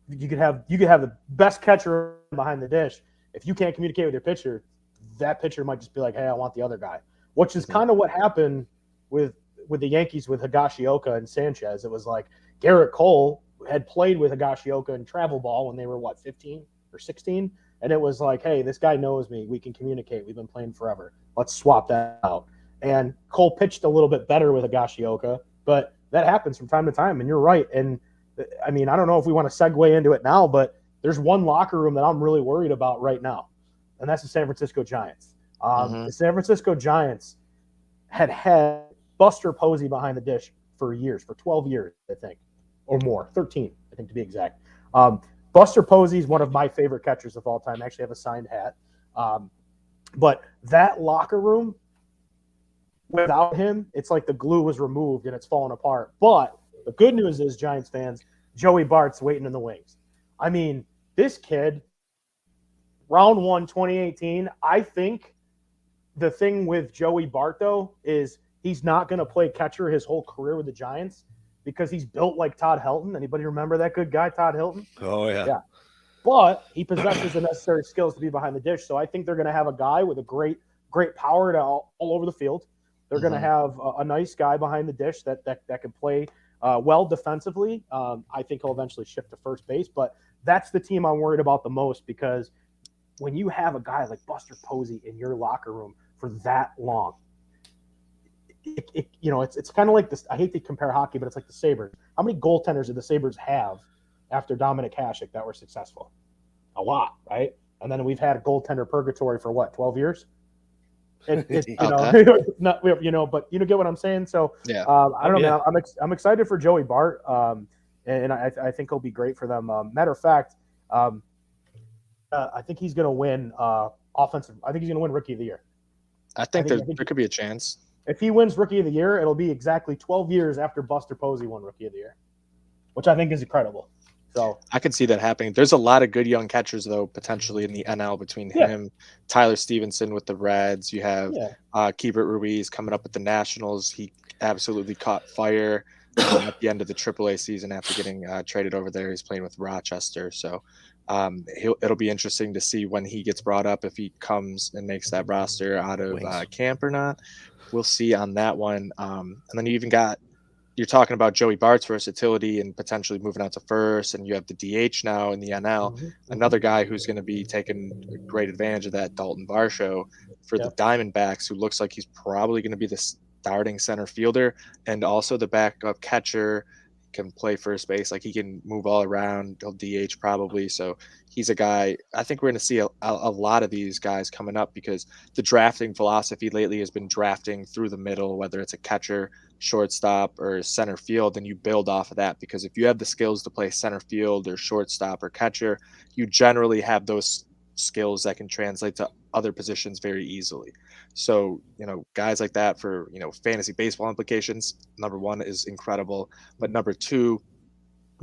You could have the best catcher behind the dish. If you can't communicate with your pitcher, that pitcher might just be like, "Hey, I want the other guy," which is kind of what happened with the Yankees with Higashioka and Sanchez. It was like Garrett Cole had played with Higashioka in travel ball when they were 15 or 16, And it was like, hey, this guy knows me. We can communicate. We've been playing forever. Let's swap that out. And Cole pitched a little bit better with Higashioka, but that happens from time to time. And you're right. And I mean, I don't know if we want to segue into it now, but there's one locker room that I'm really worried about right now, and that's the San Francisco Giants. The San Francisco Giants had Buster Posey behind the dish for years, for 12 years, I think, or more, 13, I think to be exact. Buster Posey is one of my favorite catchers of all time. I actually have a signed hat. But that locker room, without him, it's like the glue was removed and it's fallen apart. But the good news is, Giants fans, Joey Bart's waiting in the wings. I mean, this kid, round 1, 2018, I think the thing with Joey Bart, though, is he's not going to play catcher his whole career with the Giants because he's built like Todd Helton. Anybody remember that good guy, Todd Helton? Oh, yeah. Yeah. But he possesses the necessary skills to be behind the dish. So I think they're going to have a guy with a great power to all over the field. They're going to have a nice guy behind the dish that can play well defensively. I think he'll eventually shift to first base. But that's the team I'm worried about the most, because when you have a guy like Buster Posey in your locker room for that long, it's kind of like this. I hate to compare hockey, but it's like the Sabres. How many goaltenders did the Sabres have after Dominic Hasek that were successful? A lot, right? And then we've had a goaltender purgatory for what, 12 years? But you get what I'm saying. So yeah, I don't know, man. I'm excited for Joey Bart, and I think he'll be great for them. Matter of fact, I think he's going to win offensive. I think he's going to win Rookie of the Year. I think there could be a chance. If he wins Rookie of the Year, it'll be exactly 12 years after Buster Posey won Rookie of the Year, which I think is incredible. So I can see that happening. There's a lot of good young catchers, though, potentially in the NL between him, Tyler Stevenson with the Reds. You have Keibert Ruiz coming up with the Nationals. He absolutely caught fire at the end of the AAA season after getting traded over there. He's playing with Rochester. So it'll be interesting to see when he gets brought up, if he comes and makes that roster out of camp or not. We'll see on that one. And then you even got, you're talking about Joey Bart's versatility and potentially moving out to first, and you have the DH now in the NL. Another guy who's going to be taking great advantage of that, Dalton Varsho, for the Diamondbacks, who looks like he's probably going to be the starting center fielder and also the backup catcher. Can play first base, like he can move all around. He'll DH probably, so he's a guy. I think we're going to see a lot of these guys coming up, because the drafting philosophy lately has been drafting through the middle, whether it's a catcher, shortstop, or center field, and you build off of that, because if you have the skills to play center field or shortstop or catcher, you generally have those skills that can translate to other positions very easily. So, guys like that for, fantasy baseball implications, number one is incredible. But number two,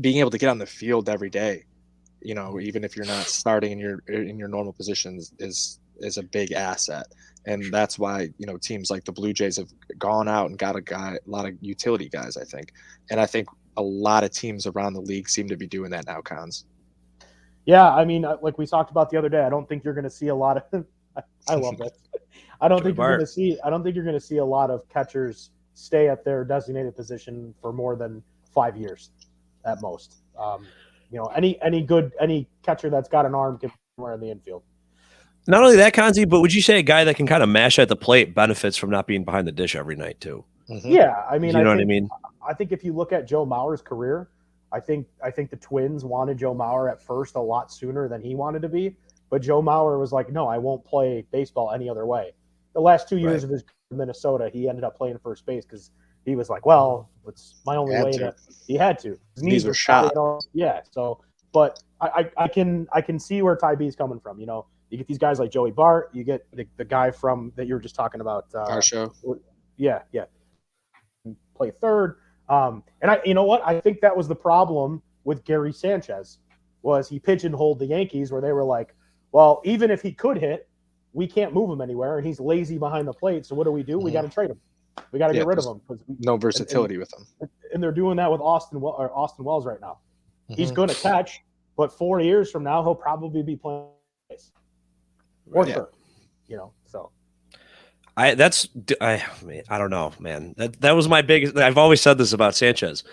being able to get on the field every day, even if you're not starting in your normal positions, is a big asset. And that's why, teams like the Blue Jays have gone out and got a lot of utility guys, I think. And I think a lot of teams around the league seem to be doing that now, Cons. Yeah, I mean, like we talked about the other day, I don't think you're going to see a lot of I love that. I don't think you're going to see a lot of catchers stay at their designated position for more than 5 years at most. Any catcher that's got an arm can wear in the infield. Not only that, Konzi, but would you say a guy that can kind of mash at the plate benefits from not being behind the dish every night too? Yeah, I mean, what I mean? I think if you look at Joe Mauer's career, I think the Twins wanted Joe Mauer at first a lot sooner than he wanted to be. But Joe Mauer was like, no, I won't play baseball any other way. The last 2 years of his Minnesota, he ended up playing first base because he was like, well, it's my only way that he had to. His knees were shot. Yeah. So, but I can see where Ty B's coming from. You get these guys like Joey Bart. You get the guy from that you were just talking about. Our show. Yeah. Play third. And I think that was the problem with Gary Sanchez, was he pigeonholed the Yankees, where they were like, well, even if he could hit, we can't move him anywhere, and he's lazy behind the plate. So what do? We got to trade him. We got to get rid of him, because no versatility with him. And they're doing that with Austin Wells right now. He's going to catch, but 4 years from now, he'll probably be playing or third. So. I don't know, man. That was my biggest. I've always said this about Sanchez.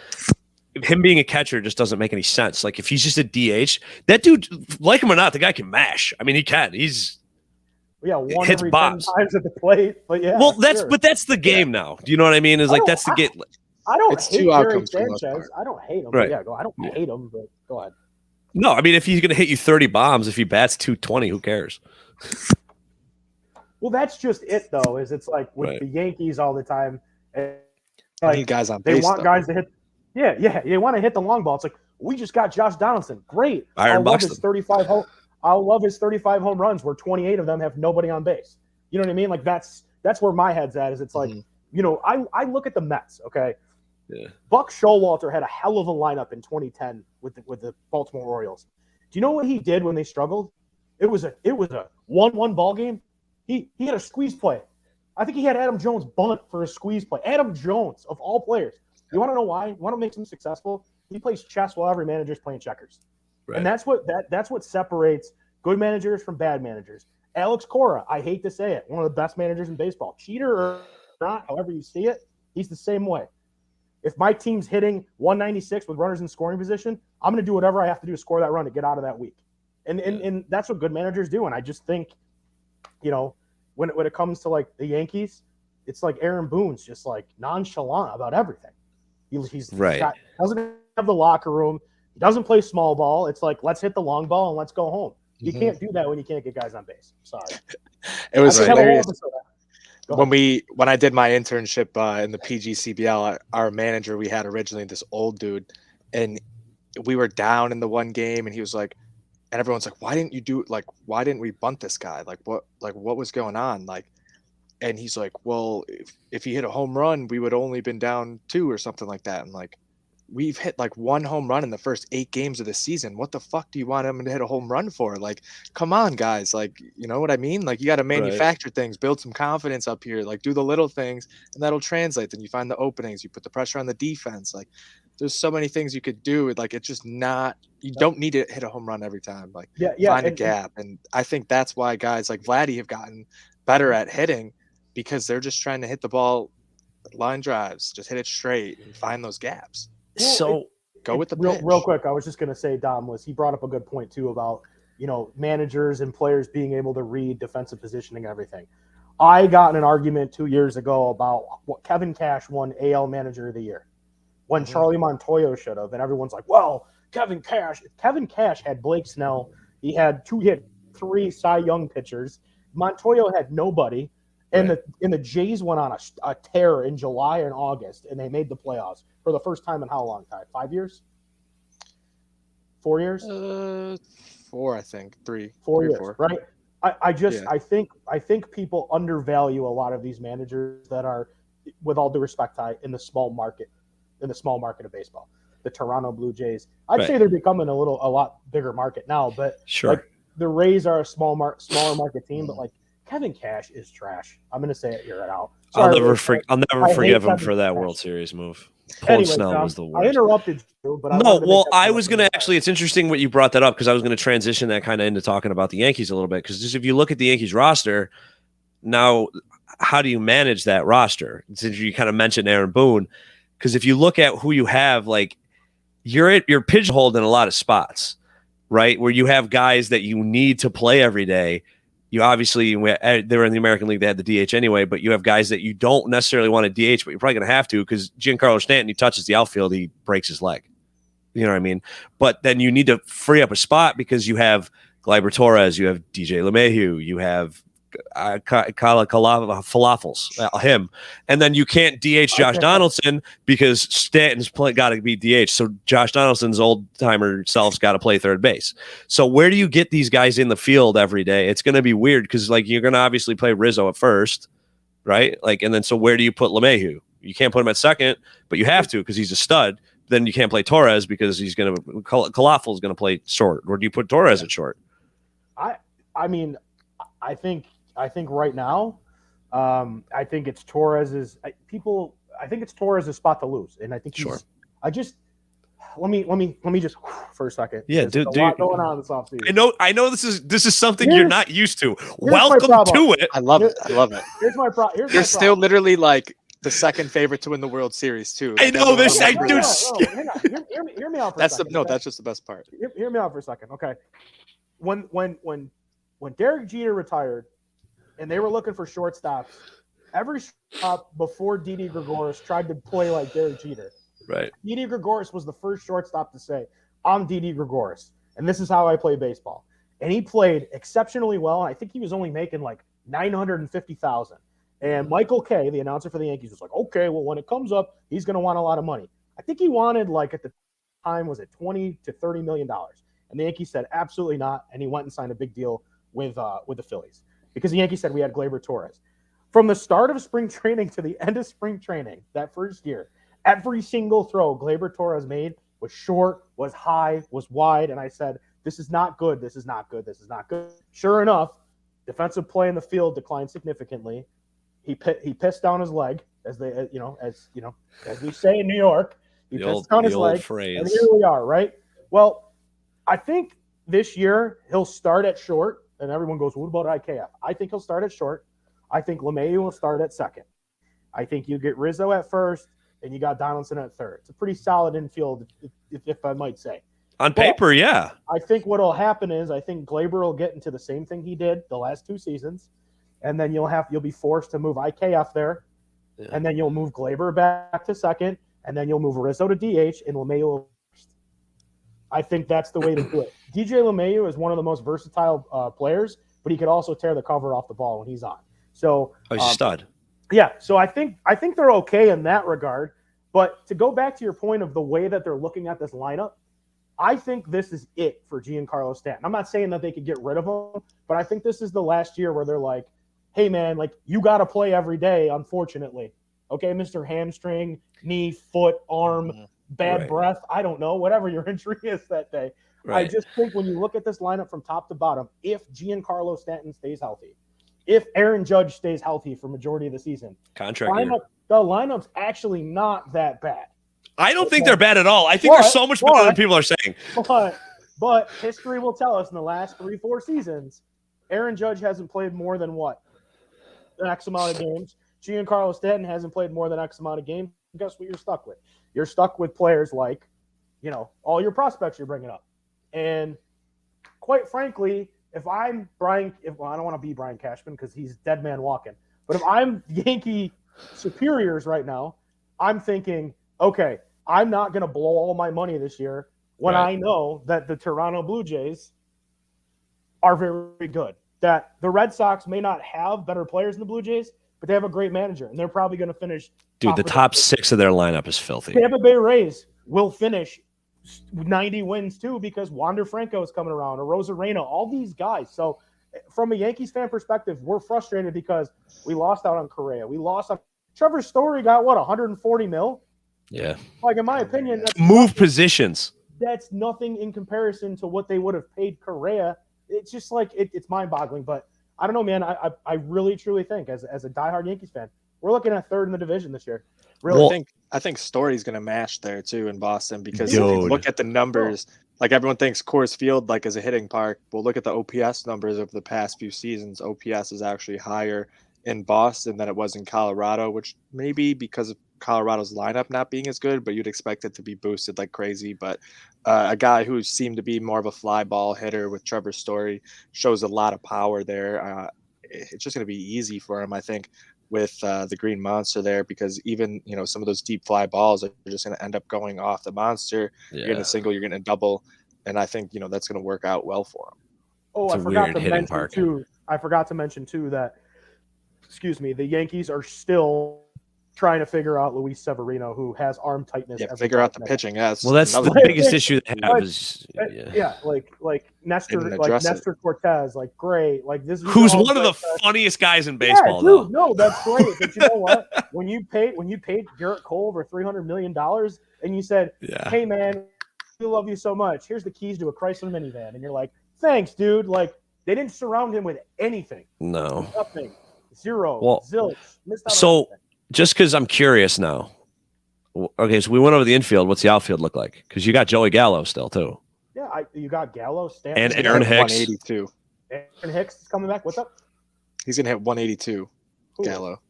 him being a catcher just doesn't make any sense. Like if he's just a DH, that dude, like him or not, the guy can mash. I mean, he can. He's one hits every bombs 10 times at the plate. But yeah, well, that's the game now. Do you know what I mean? Is like that's the game. I don't It's hate two Gary outcomes for the most Sanchez. part. I don't hate him. Right. Yeah, I don't hate him, but go ahead. No, I mean if he's gonna hit you 30 bombs, if he bats 220, who cares? Well, that's just it, though. Is it's like with the Yankees all the time. Like, need guys on they base, want though. guys to hit. Yeah. You want to hit the long ball. It's like we just got Josh Donaldson. Great. Iron I'll love Buxton. his 35 home. I'll love his 35 home runs where 28 of them have nobody on base. You know what I mean? Like that's where my head's at. Is it's like I look at the Mets. Okay. Yeah. Buck Showalter had a hell of a lineup in 2010 with the Baltimore Orioles. Do you know what he did when they struggled? It was a 1-1 ball game. He had a squeeze play. I think he had Adam Jones bunt for a squeeze play. Adam Jones, of all players. You want to know why? You want to make him successful? He plays chess while every manager's playing checkers. Right. And that's what separates good managers from bad managers. Alex Cora, I hate to say it, one of the best managers in baseball. Cheater or not, however you see it, he's the same way. If my team's hitting 196 with runners in scoring position, I'm going to do whatever I have to do to score that run to get out of that week. And that's what good managers do. And I just think, when it comes to like the Yankees, it's like Aaron Boone's just like nonchalant about everything. He's doesn't have the locker room. He doesn't play small ball. It's like, let's hit the long ball and let's go home. You can't do that when you can't get guys on base. Sorry. It was hilarious. When I did my internship in the PGCBL, our manager we had originally, this old dude, and we were down in the one game, and he was like, and everyone's like, why didn't we bunt this guy? What was going on? And he's like, well, if he hit a home run, we would only been down 2 or something like that. And like, we've hit like 1 home run in the first 8 games of the season. What the fuck do you want him to hit a home run for? Like, come on, guys. Like, you know what I mean? Like, you got to manufacture things, build some confidence up here, like do the little things, and that'll translate. Then you find the openings, you put the pressure on the defense. Like, there's so many things you could do. Like, it's just not, you don't need to hit a home run every time. Like, find a gap. And I think that's why guys like Vladdy have gotten better at hitting, because they're just trying to hit the ball, line drives, just hit it straight and find those gaps. So go with the pitch. pitch. Real quick, I was just going to say, Dom, he brought up a good point too about, managers and players being able to read defensive positioning and everything. I got in an argument 2 years ago about what Kevin Cash won AL Manager of the Year when Charlie Montoyo should have, and everyone's like, well, Kevin Cash had Blake Snell. He had 3 Cy Young pitchers. Montoyo had nobody. And the Jays went on a tear in July and August, and they made the playoffs for the first time in how long time? 5 years? 4 years? 4, I think. 3. 4 years, 4. right? I think people undervalue a lot of these managers that are, with all due respect, in the small market of baseball. The Toronto Blue Jays. I'd say they're becoming a lot bigger market now, but like the Rays are a smaller market team, but like Kevin Cash is trash. I'm going to say it here right now. I'll never forgive him for that World Series move. Pulling Snell was the worst. I interrupted you, but I was going to actually, it's interesting what you brought that up, because I was going to transition that kind of into talking about the Yankees a little bit, because just if you look at the Yankees roster, now how do you manage that roster? Since you kind of mentioned Aaron Boone, because if you look at who you have, like you're pigeonholed in a lot of spots, right? Where you have guys that you need to play every day. You obviously, they were in the American League, they had the DH anyway, but you have guys that you don't necessarily want to DH, but you're probably going to have to, because Giancarlo Stanton, he touches the outfield, he breaks his leg. You know what I mean? But then you need to free up a spot, because you have Gleyber Torres, you have DJ LeMahieu, you have Falafels, him, and then you can't DH Josh Donaldson because Stanton's got to be DH. So Josh Donaldson's old timer self's got to play third base. So where do you get these guys in the field every day? It's going to be weird, because like you're going to obviously play Rizzo at first, right? Like, and then so where do you put LeMahieu? You can't put him at second, but you have to, because he's a stud. Then you can't play Torres because he's going to Falafel's going to play short. Or do you put Torres at short? I mean, I think right now, I think it's Torres's. I think it's Torres's spot to lose, and I think let me just for a second. Yeah, there's a lot going on this offseason. I know this is something you're not used to. Welcome to it. I love it. Here's my problem. You're still literally like the second favorite to win the World Series too. I know this. No, I no, do. no, no, hang on. Hear me out for a second. That's just the best part. Hear me out for a second. Okay. When Derek Jeter retired and they were looking for shortstops, every shortstop before Didi Gregorius tried to play like Derek Jeter. Right. Didi Gregorius was the first shortstop to say, I'm Didi Gregorius, and this is how I play baseball. And he played exceptionally well, and I think he was only making like $950,000. And Michael Kay, the announcer for the Yankees, was like, okay, well, when it comes up, he's going to want a lot of money. I think he wanted, like, at the time, was it $20 to $30 million? And the Yankees said, absolutely not, and he went and signed a big deal with the Phillies. Because the Yankees said we had Gleyber Torres. From the start of spring training to the end of spring training, that first year, every single throw Gleyber Torres made was short, was high, was wide, and I said, this is not good, this is not good, this is not good. Sure enough, defensive play in the field declined significantly. He pissed down his leg, as we say in New York. He pissed down his leg, phrase. and here we are, right? Well, I think this year he'll start at short, and everyone goes, what about IKF? I think he'll start at short. I think LeMahieu will start at second. I think you get Rizzo at first, and you got Donaldson at third. It's a pretty solid infield, if I might say. On paper, yeah. I think what will happen is I think Gleyber will get into the same thing he did the last 2 seasons, and then you'll be forced to move IKF there, and then you'll move Gleyber back to second, and then you'll move Rizzo to DH, and LeMahieu first. I think that's the way to do it. DJ LeMahieu is one of the most versatile players, but he could also tear the cover off the ball when he's on. So he's a stud. Yeah, so I think they're okay in that regard. But to go back to your point of the way that they're looking at this lineup, I think this is it for Giancarlo Stanton. I'm not saying that they could get rid of him, but I think this is the last year where they're like, hey, man, like, you got to play every day, unfortunately. Okay, Mr. Hamstring, knee, foot, arm, bad breath, I don't know, whatever your injury is that day. Right. I just think when you look at this lineup from top to bottom, if Giancarlo Stanton stays healthy, if Aaron Judge stays healthy for majority of the season, the lineup's actually not that bad. I don't think they're bad at all. I think they're so much better than people are saying. But history will tell us in the last 3-4 seasons, Aaron Judge hasn't played more than what? X amount of games. Giancarlo Stanton hasn't played more than X amount of games. Guess what you're stuck with? You're stuck with players like, all your prospects you're bringing up. And quite frankly, if I'm I don't want to be Brian Cashman because he's dead man walking. But if I'm Yankee superiors right now, I'm thinking, okay, I'm not going to blow all my money this year when I know that the Toronto Blue Jays are very good. That the Red Sox may not have better players than the Blue Jays, but they have a great manager, and they're probably going to finish. Dude, the top 6 of their lineup is filthy. Tampa Bay Rays will finish 90 wins too because Wander Franco is coming around, or Rosarena, all these guys. So from a Yankees fan perspective, we're frustrated because we lost out on Correa. We lost on Trevor Story got what, 140 mil? Yeah. Like, in my opinion, that's positions. That's nothing in comparison to what they would have paid Correa. It's just like it's mind-boggling. But I don't know, man. I really truly think as a diehard Yankees fan, we're looking at third in the division this year. Really, well, I think Story's going to mash there too in Boston because if you look at the numbers, like everyone thinks Coors Field like is a hitting park. Well, look at the OPS numbers of the past few seasons. OPS is actually higher in Boston than it was in Colorado, which may be because of Colorado's lineup not being as good, but you'd expect it to be boosted like crazy. But a guy who seemed to be more of a fly ball hitter with Trevor Story shows a lot of power there. It's just going to be easy for him, I think, with the Green Monster there, because even some of those deep fly balls are just going to end up going off the Monster. Yeah. You're getting a single, you're getting a double, and I think that's going to work out well for him. Oh, I forgot to mention too that, the Yankees are still trying to figure out Luis Severino, who has arm tightness. Yeah, figure out the pitching. Yeah, well, that's the biggest issue they have is like Nestor Cortez, like great, like this. Who's one of the funniest guys in baseball, dude, though. No, that's great. But you know what? When you paid Garrett Cole over $300 million, and you said, "Hey, man, we love you so much. Here's the keys to a Chrysler minivan," and you're like, "Thanks, dude." Like, they didn't surround him with anything. No, nothing, zero, zilch. Missed out so. On anything. Just because I'm curious now. Okay, so we went over the infield. What's the outfield look like? Because you got Joey Gallo still, too. Yeah, you got Gallo, Stanton. And Aaron Hicks. 182. Aaron Hicks is coming back. What's up? He's going to hit 182, Gallo.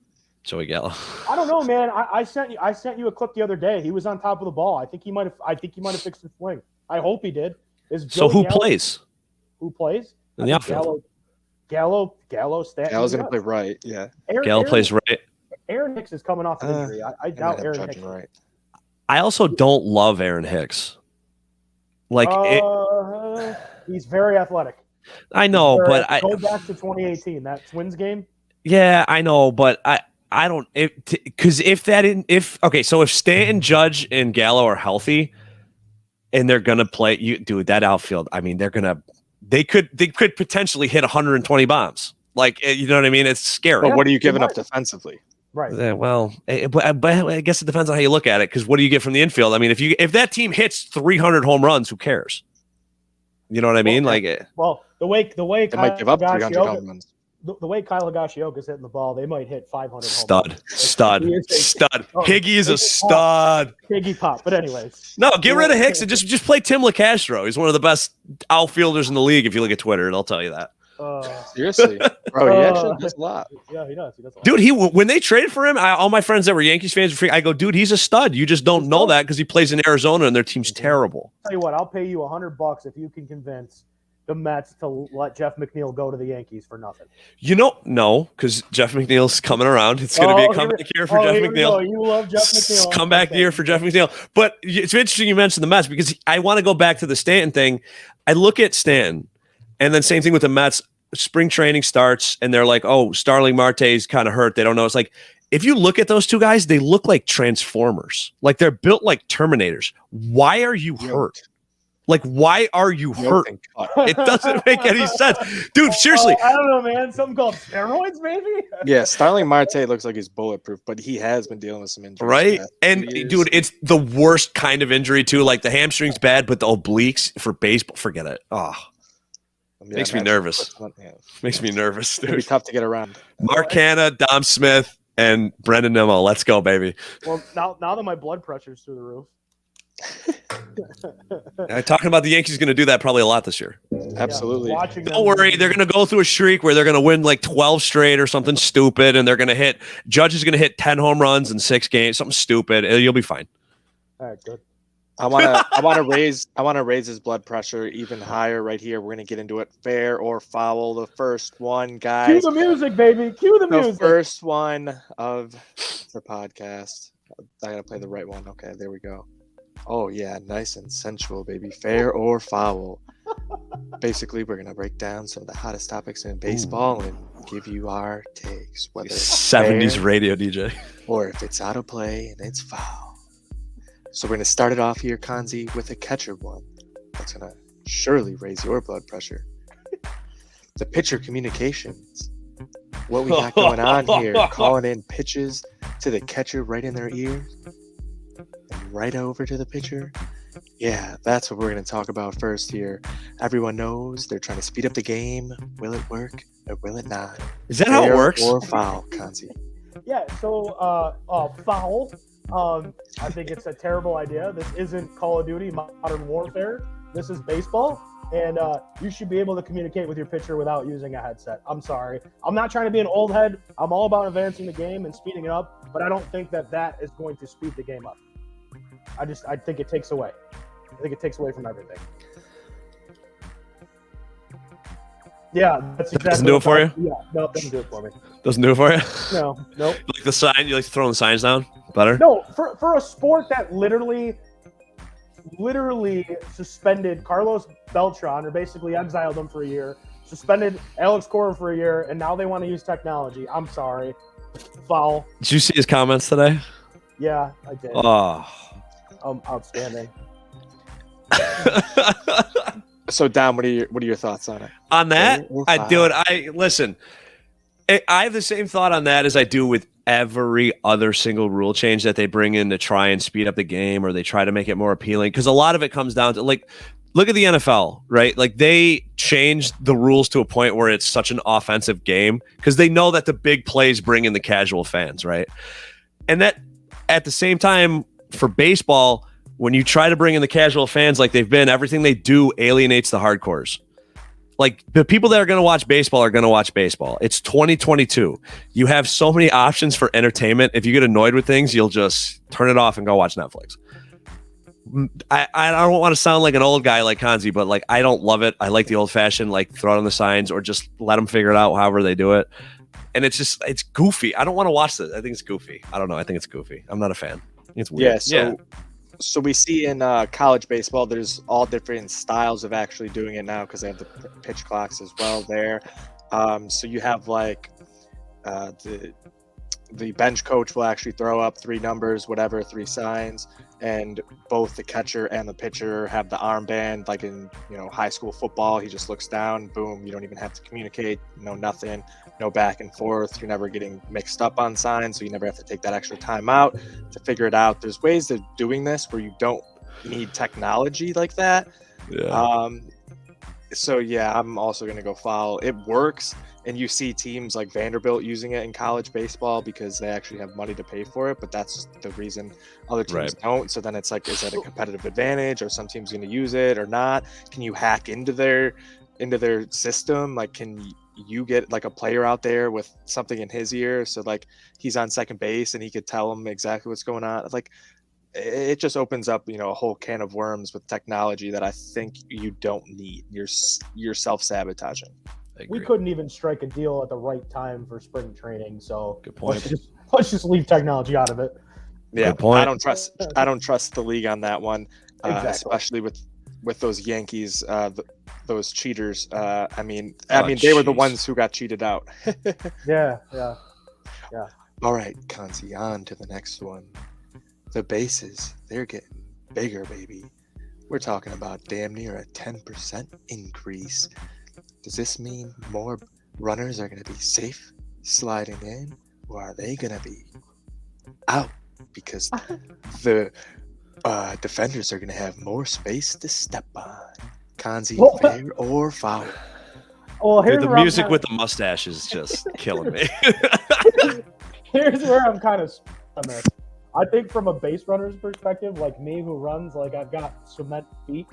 Joey Gallo. I don't know, man. I sent you a clip the other day. He was on top of the ball. I think he might have fixed his swing. I hope he did. So who plays? Who plays? In the outfield. Gallo's Gallo's going to play right. Yeah. Gallo plays right. Aaron Hicks is coming off an injury. I doubt Aaron Hicks. Right. I also don't love Aaron Hicks. Like he's very athletic. I know, but go back to 2018, that Twins game. Yeah, I know, but I don't because if Stanton, Judge, and Gallo are healthy, and they're gonna play that outfield. I mean, they could potentially hit 120 bombs. Like, you know what I mean? It's scary. But what are you giving up defensively? Right. Well, but I guess it depends on how you look at it. Because what do you get from the infield? I mean, if that team hits 300 home runs, who cares? You know what I mean? The way they might give up 300 home runs. The way Kyle Higashioka's hitting the ball, they might hit 500. Stud. Higgy is a stud. Higgy pop. But anyways, no, get rid of Hicks and just play Tim LeCastro. He's one of the best outfielders in the league. If you look at Twitter, they'll tell you that. Seriously, bro, he actually does a lot. Yeah, he does. Dude, when they traded for him, all my friends that were Yankees fans were freaking. I go, dude, he's a stud. You just don't know that because he plays in Arizona and their team's terrible. I'll tell you what, I'll pay you $100 if you can convince the Mets to let Jeff McNeil go to the Yankees for nothing. No, because Jeff McNeil's coming around. It's going to be a comeback year for Jeff McNeil. You love Jeff McNeil. Comeback year for Jeff McNeil. But it's interesting you mentioned the Mets because I want to go back to the Stanton thing. I look at Stanton, and then same thing with the Mets. Spring training starts, and they're like, oh, Starling Marte's kind of hurt. They don't know. It's like, if you look at those two guys, they look like Transformers. Like, they're built like Terminators. Why are you hurt? Like, why are you hurt? It doesn't make any sense. Dude, seriously. I don't know, man. Something called steroids, maybe? Yeah, Starling Marte looks like he's bulletproof, but he has been dealing with some injuries. Right? And, dude, it's the worst kind of injury, too. Like, the hamstring's bad, but the obliques for baseball, forget it. Oh. Yeah, makes me nervous. Makes me nervous, dude. It'd be tough to get around. Mark Hanna, Dom Smith, and Brendan Nimmo. Let's go, baby. Well, now that my blood pressure's through the roof. Talking about the Yankees going to do that probably a lot this year. Absolutely. Yeah, don't worry. They're going to go through a streak where they're going to win like 12 straight or something stupid, and they're going to hit – Judge is going to hit 10 home runs in 6 games, something stupid. You'll be fine. All right, good. I want to raise his blood pressure even higher right here. We're going to get into it. Fair or foul, the first one, guys. Cue the music, baby. Cue the music. The first one of the podcast. I got to play the right one. Okay, there we go. Oh, yeah, nice and sensual, baby. Fair or foul. Basically, we're going to break down some of the hottest topics in baseball and give you our takes. Whether it's 70s radio DJ. Or if it's out of play and it's foul. So we're going to start it off here, Kanzi, with a catcher one. That's going to surely raise your blood pressure. The pitcher communications. What we got going on here. Calling in pitches to the catcher right in their ears. And right over to the pitcher. Yeah, that's what we're going to talk about first here. Everyone knows they're trying to speed up the game. Will it work or will it not? Is that how it works? Or foul, Kanzi? Yeah, so foul. I think it's a terrible idea. This isn't Call of Duty Modern Warfare. This is baseball, and you should be able to communicate with your pitcher without using a headset. I'm sorry. I'm not trying to be an old head. I'm all about advancing the game and speeding it up, but I don't think that is going to speed the game up. I think it takes away. I think it takes away from everything. Yeah, that's exactly. Doesn't do it for you? Yeah, no, it doesn't do it for me. Doesn't do it for you? No, nope. Like the sign? You like throwing the signs down? Better? No, for a sport that literally suspended Carlos Beltran, or basically exiled him for a year, suspended Alex Cora for a year, and now they want to use technology. I'm sorry. Foul. Did you see his comments today? Yeah, I did. Oh. Outstanding. So, Dom, what are your thoughts on it? On that? Listen. I have the same thought on that as I do with every other single rule change that they bring in to try and speed up the game, or they try to make it more appealing. Because a lot of it comes down to, like, look at the NFL, right? Like, they changed the rules to a point where it's such an offensive game because they know that the big plays bring in the casual fans, right? And that at the same time for baseball, when you try to bring in the casual fans like they've been, everything they do alienates the hardcores. like the people that are going to watch baseball are going to watch baseball. It's 2022. You have so many options for entertainment. If you get annoyed with things, you'll just turn it off and go watch Netflix. I don't want to sound like an old guy like Kanzi, but like I don't love it. I like the old fashioned, like throw it on the signs or just let them figure it out however they do it. And it's goofy. I don't want to watch this. I think it's goofy. I don't know. I think it's goofy. I'm not a fan. It's weird. So we see in college baseball, there's all different styles of actually doing it now because they have the pitch clocks as well there. So you have like the bench coach will actually throw up 3 numbers, whatever, 3 signs, and both the catcher and the pitcher have the armband. Like in high school football, he just looks down, boom. You don't even have to communicate, nothing, no back and forth. You're never getting mixed up on signs, so you never have to take that extra time out to figure it out. There's ways of doing this where you don't need technology like that. So yeah, I'm also going to go foul. It works, and you see teams like Vanderbilt using it in college baseball because they actually have money to pay for it, but that's the reason other teams don't. So then it's like, is that a competitive advantage? Or some teams going to use it or not? Can you hack into their system? Like, can you get like a player out there with something in his ear so like he's on second base and he could tell him exactly what's going on? Like, it just opens up, a whole can of worms with technology that I think you don't need. You're self-sabotaging. We couldn't even strike a deal at the right time for spring training, so good point. Let's just leave technology out of it. Yeah, good point. I don't trust the league on that one, Exactly. especially with those Yankees, those cheaters. I mean, they were the ones who got cheated out. Yeah. All right, Kanzi, on to the next one. The bases, they're getting bigger, baby. We're talking about damn near a 10% increase. Does this mean more runners are going to be safe sliding in, or are they going to be out because the defenders are going to have more space to step on? Kanzi, fair or foul? Well, dude, the music with the mustache is just killing me. Here's where I'm kind of on this. I think from a base runner's perspective, like me who runs, like I've got cement feet,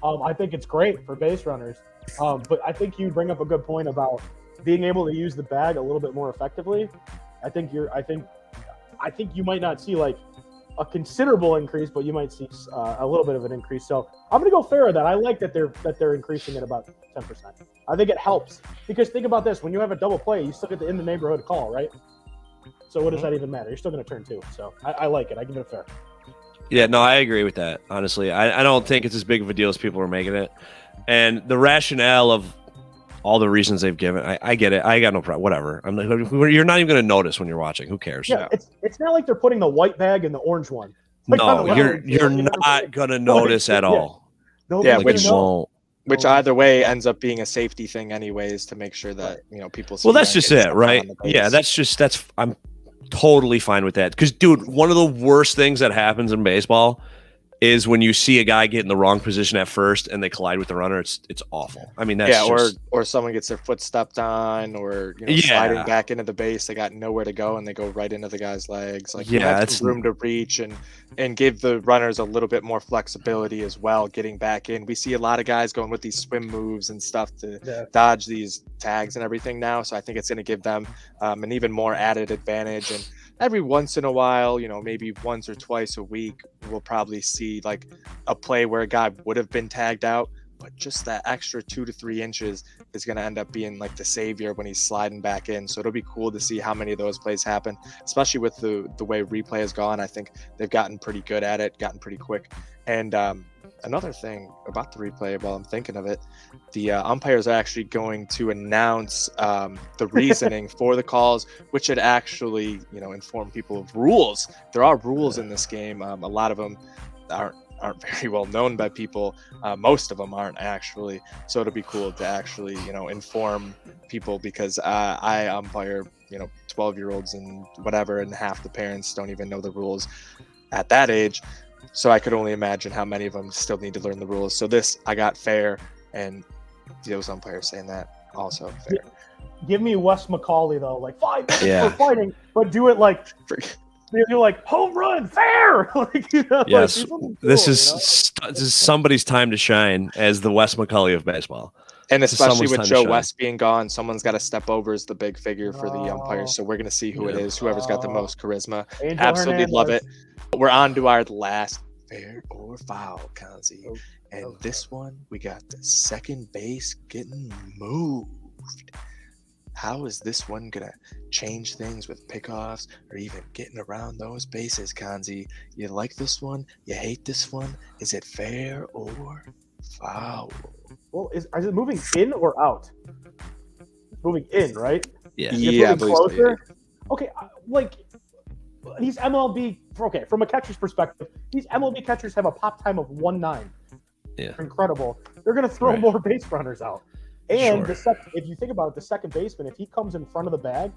I think it's great for base runners. But I think you bring up a good point about being able to use the bag a little bit more effectively. I think you might not see like a considerable increase, but you might see a little bit of an increase. So I'm going to go fair with that. I like that they're increasing it about 10%. I think it helps because think about this: when you have a double play, you still get the in the neighborhood call, right? So what does that even matter? You're still going to turn 2. So I like it. I give it a fair. Yeah, no, I agree with that. Honestly, I don't think it's as big of a deal as people are making it. And the rationale of all the reasons they've given, I get it. I got no problem. Whatever. You're not even going to notice when you're watching. Who cares? Yeah, it's not like they're putting the white bag in the orange one. Like no, you're not going to notice at all. Yeah, which either way ends up being a safety thing anyways to make sure that people see. Well, that's just it, right? Yeah, that's I'm totally fine with that. Because, dude, one of the worst things that happens in baseball is when you see a guy get in the wrong position at first and they collide with the runner. It's awful. I mean, that's or someone gets their foot stepped on, or sliding back into the base. They got nowhere to go and they go right into the guy's legs. Like, that's room to reach and give the runners a little bit more flexibility as well. Getting back in, we see a lot of guys going with these swim moves and stuff to dodge these tags and everything now. So I think it's going to give them an even more added advantage. And every once in a while, maybe once or twice a week, we'll probably see like a play where a guy would have been tagged out, but just that extra 2 to 3 inches is going to end up being like the savior when he's sliding back in. So it'll be cool to see how many of those plays happen, especially with the way replay has gone. I think they've gotten pretty good at it, gotten pretty quick. And another thing about the replay, while I'm thinking of it, the umpires are actually going to announce the reasoning for the calls, which should actually, inform people of rules. There are rules in this game. A lot of them aren't very well known by people. Most of them aren't actually. So it'll be cool to actually, inform people, because I umpire, 12-year-olds and whatever, and half the parents don't even know the rules at that age. So I could only imagine how many of them still need to learn the rules. So this, I got fair, and those umpires saying that also fair. Give me Wes McCauley though, like 5 minutes for fighting, but do it like You're like, home run, fair. Like, you know, Yes, like, cool, this you is this is somebody's time to shine as the Wes McCulley of baseball. And especially someone's with time to Joe shine. West being gone, someone's got to step over as the big figure for the Oh. umpires. So we're going to see who it is, whoever's got the most charisma. Angel Absolutely love it. Hernandez. We're on to our last fair or foul, Kanzi. Oh, And okay. this one, we got the second base getting moved. How is this one going to change things with pickoffs or even getting around those bases, Kanzi? You like this one? You hate this one? Is it fair or foul? Well, is it moving in or out? It's moving in, right? Yeah. It's Yeah, I moving believe so, yeah. closer. Okay, like these MLB. Okay, from a catcher's perspective, these MLB catchers have a pop time of 1.9. Yeah. Incredible. They're going to throw Right. more base runners out. And Sure. if you think about it, the second baseman, if he comes in front of the bag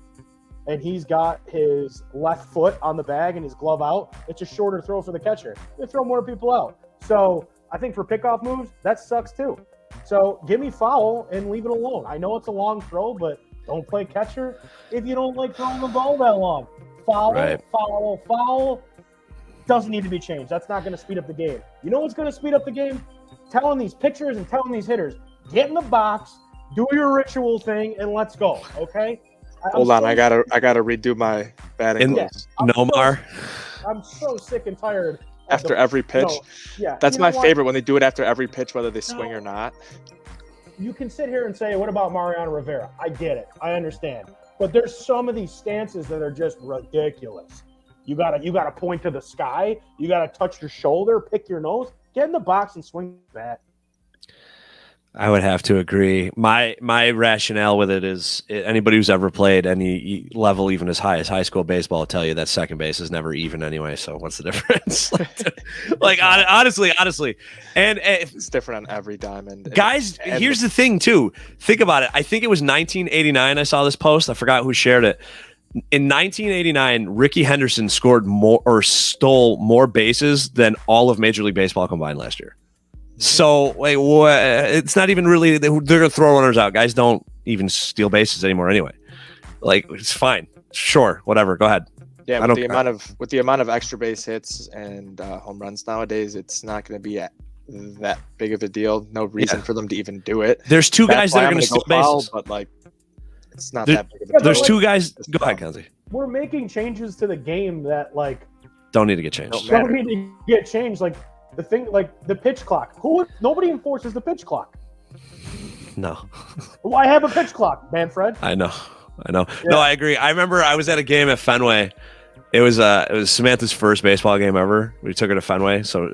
and he's got his left foot on the bag and his glove out, it's a shorter throw for the catcher. They throw more people out. So I think for pickoff moves, that sucks too. So give me foul and leave it alone. I know it's a long throw, but don't play catcher if you don't like throwing the ball that long. Foul, Right. foul. Doesn't need to be changed. That's not going to speed up the game. You know what's going to speed up the game? Telling these pitchers and telling these hitters, get in the box, do your ritual thing, and let's go. Okay? Hold on, I gotta redo my batting Yeah. gloves. Nomar. I'm so sick and tired. of After the- every pitch. No, yeah, That's you know my what? favorite when they do it after every pitch, whether they swing No. or not. You can sit here and say, what about Mariano Rivera? I get it. I understand. But there's some of these stances that are just ridiculous. You gotta point to the sky. You gotta touch your shoulder, pick your nose, get in the box and swing the bat. I would have to agree. My rationale with it is anybody who's ever played any level, even as high as high school baseball, will tell you that second base is never even anyway. So what's the difference? honestly, and It's different on every diamond. guys, and here's the thing too. Think about it. I think it was 1989. I saw this post. I forgot who shared it. In 1989, Ricky Henderson scored more or stole more bases than all of Major League Baseball combined last year. So wait, it's not even really. They're gonna throw runners out. Guys don't even steal bases anymore anyway. Like it's fine. Sure, whatever. Go ahead. Yeah, I with don't- the amount of extra base hits and home runs nowadays, it's not going to be that big of a deal. No reason for them to even do it. There's two That's guys why that are I'm going to gonna steal go foul, bases. but like, it's not There- that big of a Yeah, deal. There's like- two guys. Go ahead, Kenzie. We're making changes to the game that like Don't need to get changed. Don't don't need to get changed. Like the thing, like the pitch clock. Nobody enforces the pitch clock. No, Why have a pitch clock, Manfred? I know. Yeah. No, I agree. I remember I was at a game at Fenway. It was Samantha's first baseball game ever. We took her to Fenway, so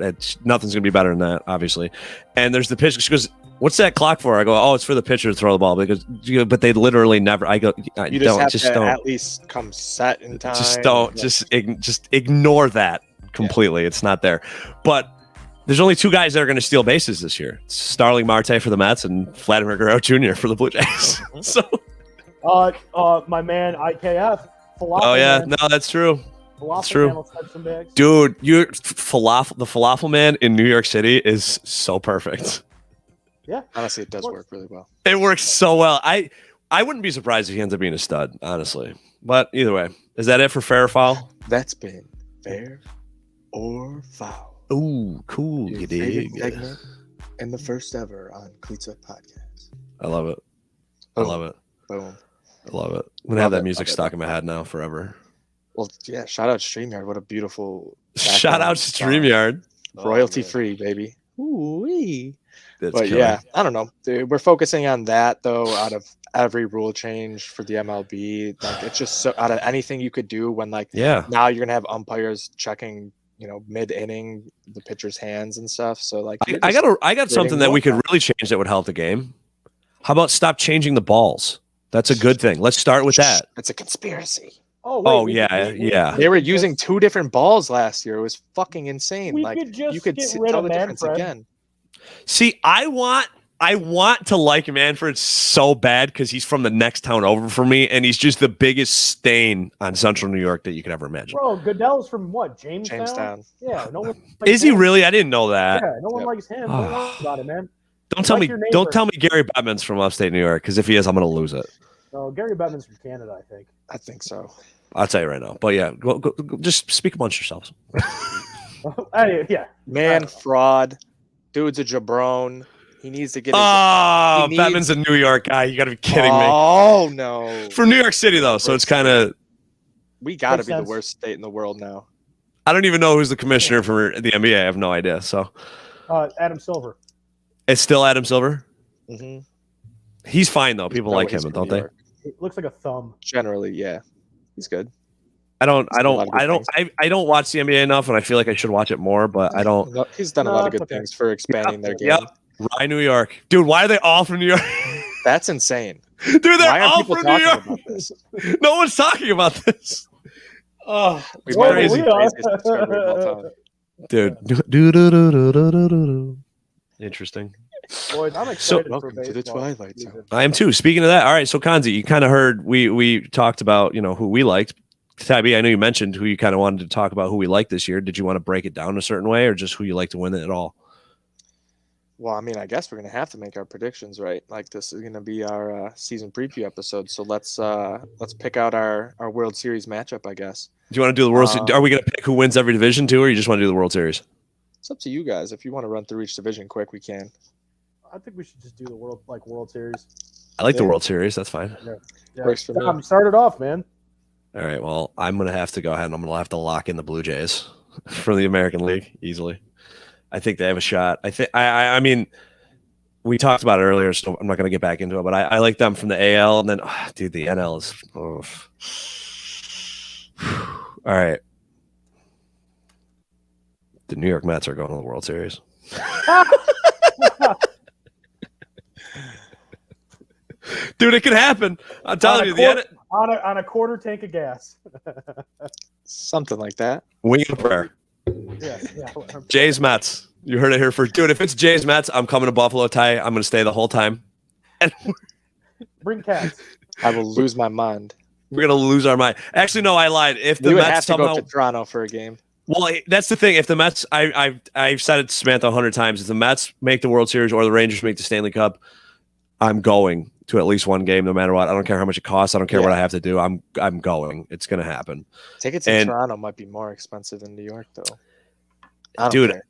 nothing's gonna be better than that, obviously. And there's the pitch. She goes, "What's that clock for?" I go, "Oh, it's for the pitcher to throw the ball." Because, but they literally never. I go, You just have to at least come set in time. Just don't. Like, Just ignore that completely. It's not there. But there's only two guys that are going to steal bases this year: it's Starling Marte for the Mets and Vladimir Guerrero Jr. for the Blue Jays. So, My man IKF. Falafel oh yeah, Man. no, that's true. Falafel That's true. Man will send some bags. Dude, the falafel man in New York City is so perfect. honestly, it does work really well. It works so well. I wouldn't be surprised if he ends up being a stud, honestly. But either way, is that it for fair or foul? That's been fair or foul. Ooh, cool. Your You favorite dig? segment and the first ever on Cleats Up Podcast. I love it. I love it. Boom. I love it. I'm gonna have Love that it, music love it. stuck in my head now forever. Well, yeah. Shout out StreamYard. What a beautiful Shout out to StreamYard. royalty free, baby. Ooh-wee. That's But killer. yeah, I don't know. Dude, we're focusing on that though. Out of every rule change for the MLB, like it's just so out of anything you could do when like Yeah. now you're gonna have umpires checking, mid inning the pitcher's hands and stuff. So like I got something that we could really change that would help the game. How about stop changing the balls? That's a good thing. Let's start with that. It's a conspiracy. Oh, Oh, we yeah, could- yeah. They were using two different balls last year. It was fucking insane. We like could just you could get see, rid tell of the difference Manfred. again. See, I want to like Manfred so bad because he's from the next town over for me, and he's just the biggest stain on Central New York that you could ever imagine. Bro, Goodell's from what? Jamestown? Jamestown. Yeah, no one likes Is he him. really? I didn't know that. Yeah, no one Yep. likes him. Don't worry about it, man. Don't tell Like me. your Don't neighbor. tell me Gary Bettman's from upstate New York because if he is, I'm gonna lose it. No, Gary Bettman's from Canada, I think. I think so. I'll tell you right now. But yeah, go, just speak amongst yourselves. Yeah. Man, fraud. Dude's a jabron. He needs to get his. Oh, he Batman's a New York guy. You got to be kidding me. Oh, no. From New York City, though, so it's kind of. We got to Makes be the sense. worst state in the world now. I don't even know who's the commissioner for the NBA. I have no idea. So Adam Silver. it's still Adam Silver. Mm-hmm. He's fine though. People like him, from don't New they? York. It looks like a thumb. Generally, yeah. He's good. I don't a lot of good watch the NBA enough, and I feel like I should watch it more, but I don't. He's done a lot of it's good okay. things for expanding their game. Yep. Rye, New York, dude. Why are they all from New York? That's insane. Dude, they're Why aren't all people from New talking York. about this? No one's talking about this. Oh, We it's might have crazy, the craziest discovery of all time. dude. Interesting. Boys, I'm excited for Welcome to the baseball Twilight season. Zone. I am too. Speaking of that, all right. So Kanzi, you kind of heard we talked about who we liked. Tabby, I know you mentioned who you kind of wanted to talk about who we liked this year. Did you want to break it down a certain way, or just who you like to win it at all? Well, I mean, I guess we're gonna have to make our predictions, right? Like this is gonna be our season preview episode. So let's pick out our World Series matchup, I guess. Do you want to do the World Series? Are we going to pick who wins every division too, or you just want to do the World Series? It's up to you guys. If you want to run through each division quick, we can. I think we should just do the World Series. I like the Yeah. World Series. That's fine. Yeah. Works for me. Tom, start it off, man. All right. Well, I'm going to have to go ahead and I'm going to have to lock in the Blue Jays from the American League easily. I think they have a shot. I mean, we talked about it earlier, so I'm not going to get back into it, but I like them from the AL, and then, dude, the NL is. All right. The New York Mets are going to the World Series. Dude, it can happen. I'm telling you. On a quarter tank of gas. Something like that. Wing and a prayer. Yeah. Jays Mets. You heard it here first. Dude, if it's Jays Mets, I'm coming to Buffalo, Ty. I'm going to stay the whole time. And Bring cats. I will lose my mind. we're going to lose our mind. Actually, no, I lied. If the We would Mets have to somehow go to Toronto for a game. Well, that's the thing. If the Mets, I've said it to Samantha 100 times. If the Mets make the World Series or the Rangers make the Stanley Cup, I'm going to at least one game, no matter what. I don't care how much it costs. I don't care what I have to do. I'm going. It's going to happen. Tickets in Toronto might be more expensive than New York, though. I don't care.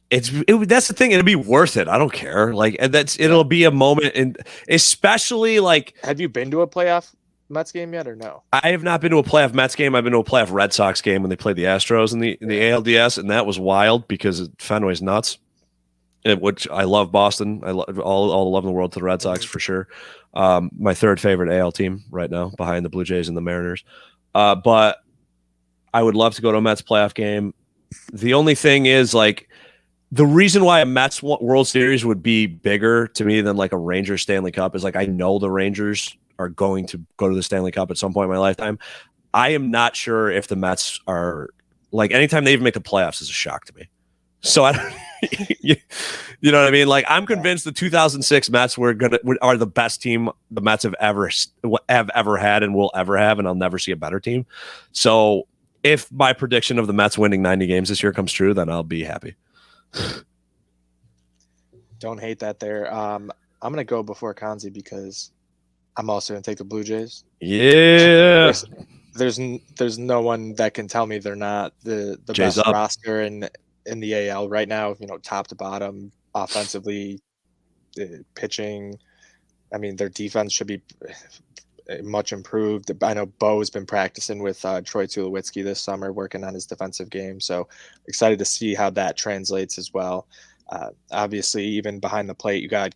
That's the thing. It'll be worth it. I don't care. Like, and it'll be a moment, and especially like. Have you been to a playoff Mets game yet, or no? I have not been to a playoff Mets game. I've been to a playoff Red Sox game when they played the Astros in the ALDS, and that was wild because Fenway's nuts. Which I love Boston. I love all the love in the world to the Red Sox for sure. My third favorite AL team right now, behind the Blue Jays and the Mariners. But I would love to go to a Mets playoff game. The only thing is, like, the reason why a Mets World Series would be bigger to me than like a Rangers Stanley Cup is like I know the Rangers are going to go to the Stanley Cup at some point in my lifetime. I am not sure if the Mets are like anytime they even make the playoffs is a shock to me. So I don't, you know what I mean? Like I'm convinced the 2006 Mets are the best team the Mets have ever had and will ever have, and I'll never see a better team. So if my prediction of the Mets winning 90 games this year comes true, then I'll be happy. Don't hate that there. I'm gonna go before Kanzi because I'm also gonna take the Blue Jays. Yeah. There's no one that can tell me they're not the Jays best up. roster in the AL right now. You know, top to bottom, offensively, pitching. I mean, their defense should be much improved. I know Bo's been practicing with Troy Tulowitzki this summer, working on his defensive game. So excited to see how that translates as well. Obviously, even behind the plate, you got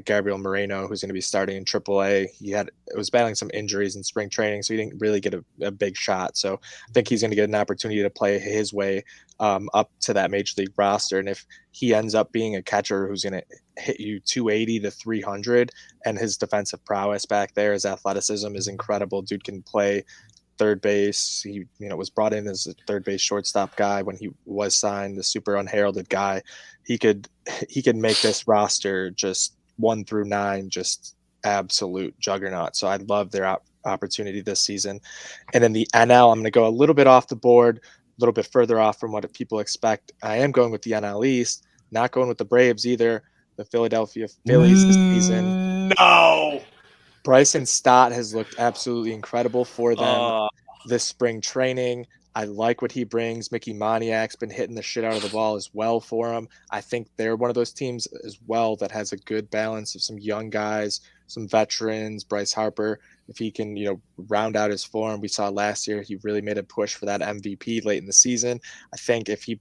Gabriel Moreno, who's going to be starting in AAA. He was battling some injuries in spring training, so he didn't really get a big shot. So I think he's going to get an opportunity to play his way up to that major league roster. And if he ends up being a catcher who's going to hit you 280 to 300, and his defensive prowess back there, his athleticism is incredible. Dude can play third base. He was brought in as a third base shortstop guy when he was signed, the super unheralded guy. He could make this roster just 1 through 9 just absolute juggernaut. So I love their opportunity this season. And in the NL, I'm going to go a little bit off the board, a little bit further off from what people expect. I am going with the NL East, not going with the Braves either. The Philadelphia Phillies this season. No. Bryson Stott has looked absolutely incredible for them. this spring training. I like what he brings. Mickey Moniak's been hitting the shit out of the ball as well for him. I think they're one of those teams as well that has a good balance of some young guys, some veterans, Bryce Harper. If he can, round out his form, we saw last year he really made a push for that MVP late in the season. I think if he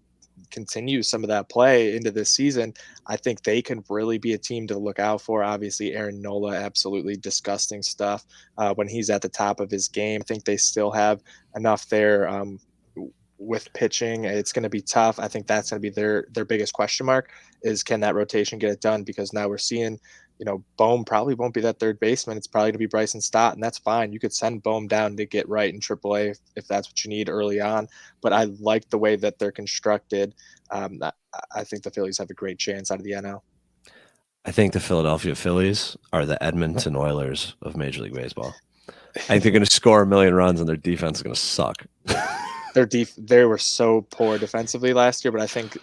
continues some of that play into this season, I think they can really be a team to look out for. Obviously, Aaron Nola, absolutely disgusting stuff when he's at the top of his game. I think they still have enough there with pitching. It's going to be tough. I think that's going to be their biggest question mark is can that rotation get it done? Because now we're seeing, Bohm probably won't be that third baseman. It's probably going to be Bryson Stott, and that's fine. You could send Bohm down to get right in AAA if that's what you need early on. But I like the way that they're constructed. I think the Phillies have a great chance out of the NL. I think the Philadelphia Phillies are the Edmonton Oilers of Major League Baseball. I think they're going to score 1 million runs, and their defense is going to suck. They were so poor defensively last year, but I think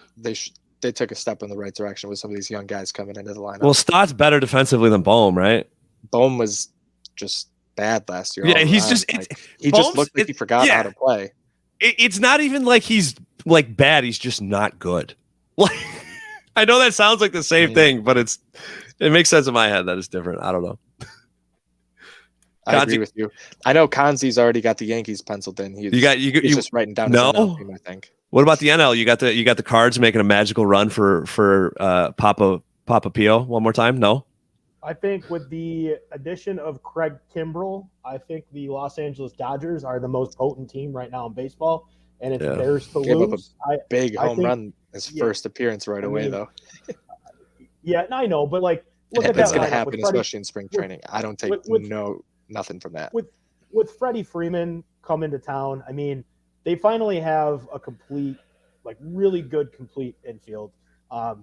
they took a step in the right direction with some of these young guys coming into the lineup. Well, Stott's better defensively than Bohm, right? Bohm was just bad last year. Yeah, he's just he just looked like he forgot how to play. It's not even like he's like bad. He's just not good. Like I know that sounds like the same thing, but it makes sense in my head that it's different. I don't know. I agree with you. I know Kanzi's already got the Yankees penciled in. He's just writing down his NL team, I think. What about the NL? You got the Cards making a magical run for Papa Pio one more time? No? I think with the addition of Craig Kimbrell, I think the Los Angeles Dodgers are the most potent team right now in baseball. And it's theirs to lose. Big home run his first appearance away, though. Yeah, I know, but look at that. That's going to happen, especially in spring training. I don't take nothing from that. With Freddie Freeman coming to town, I mean, they finally have a complete, really good complete infield. I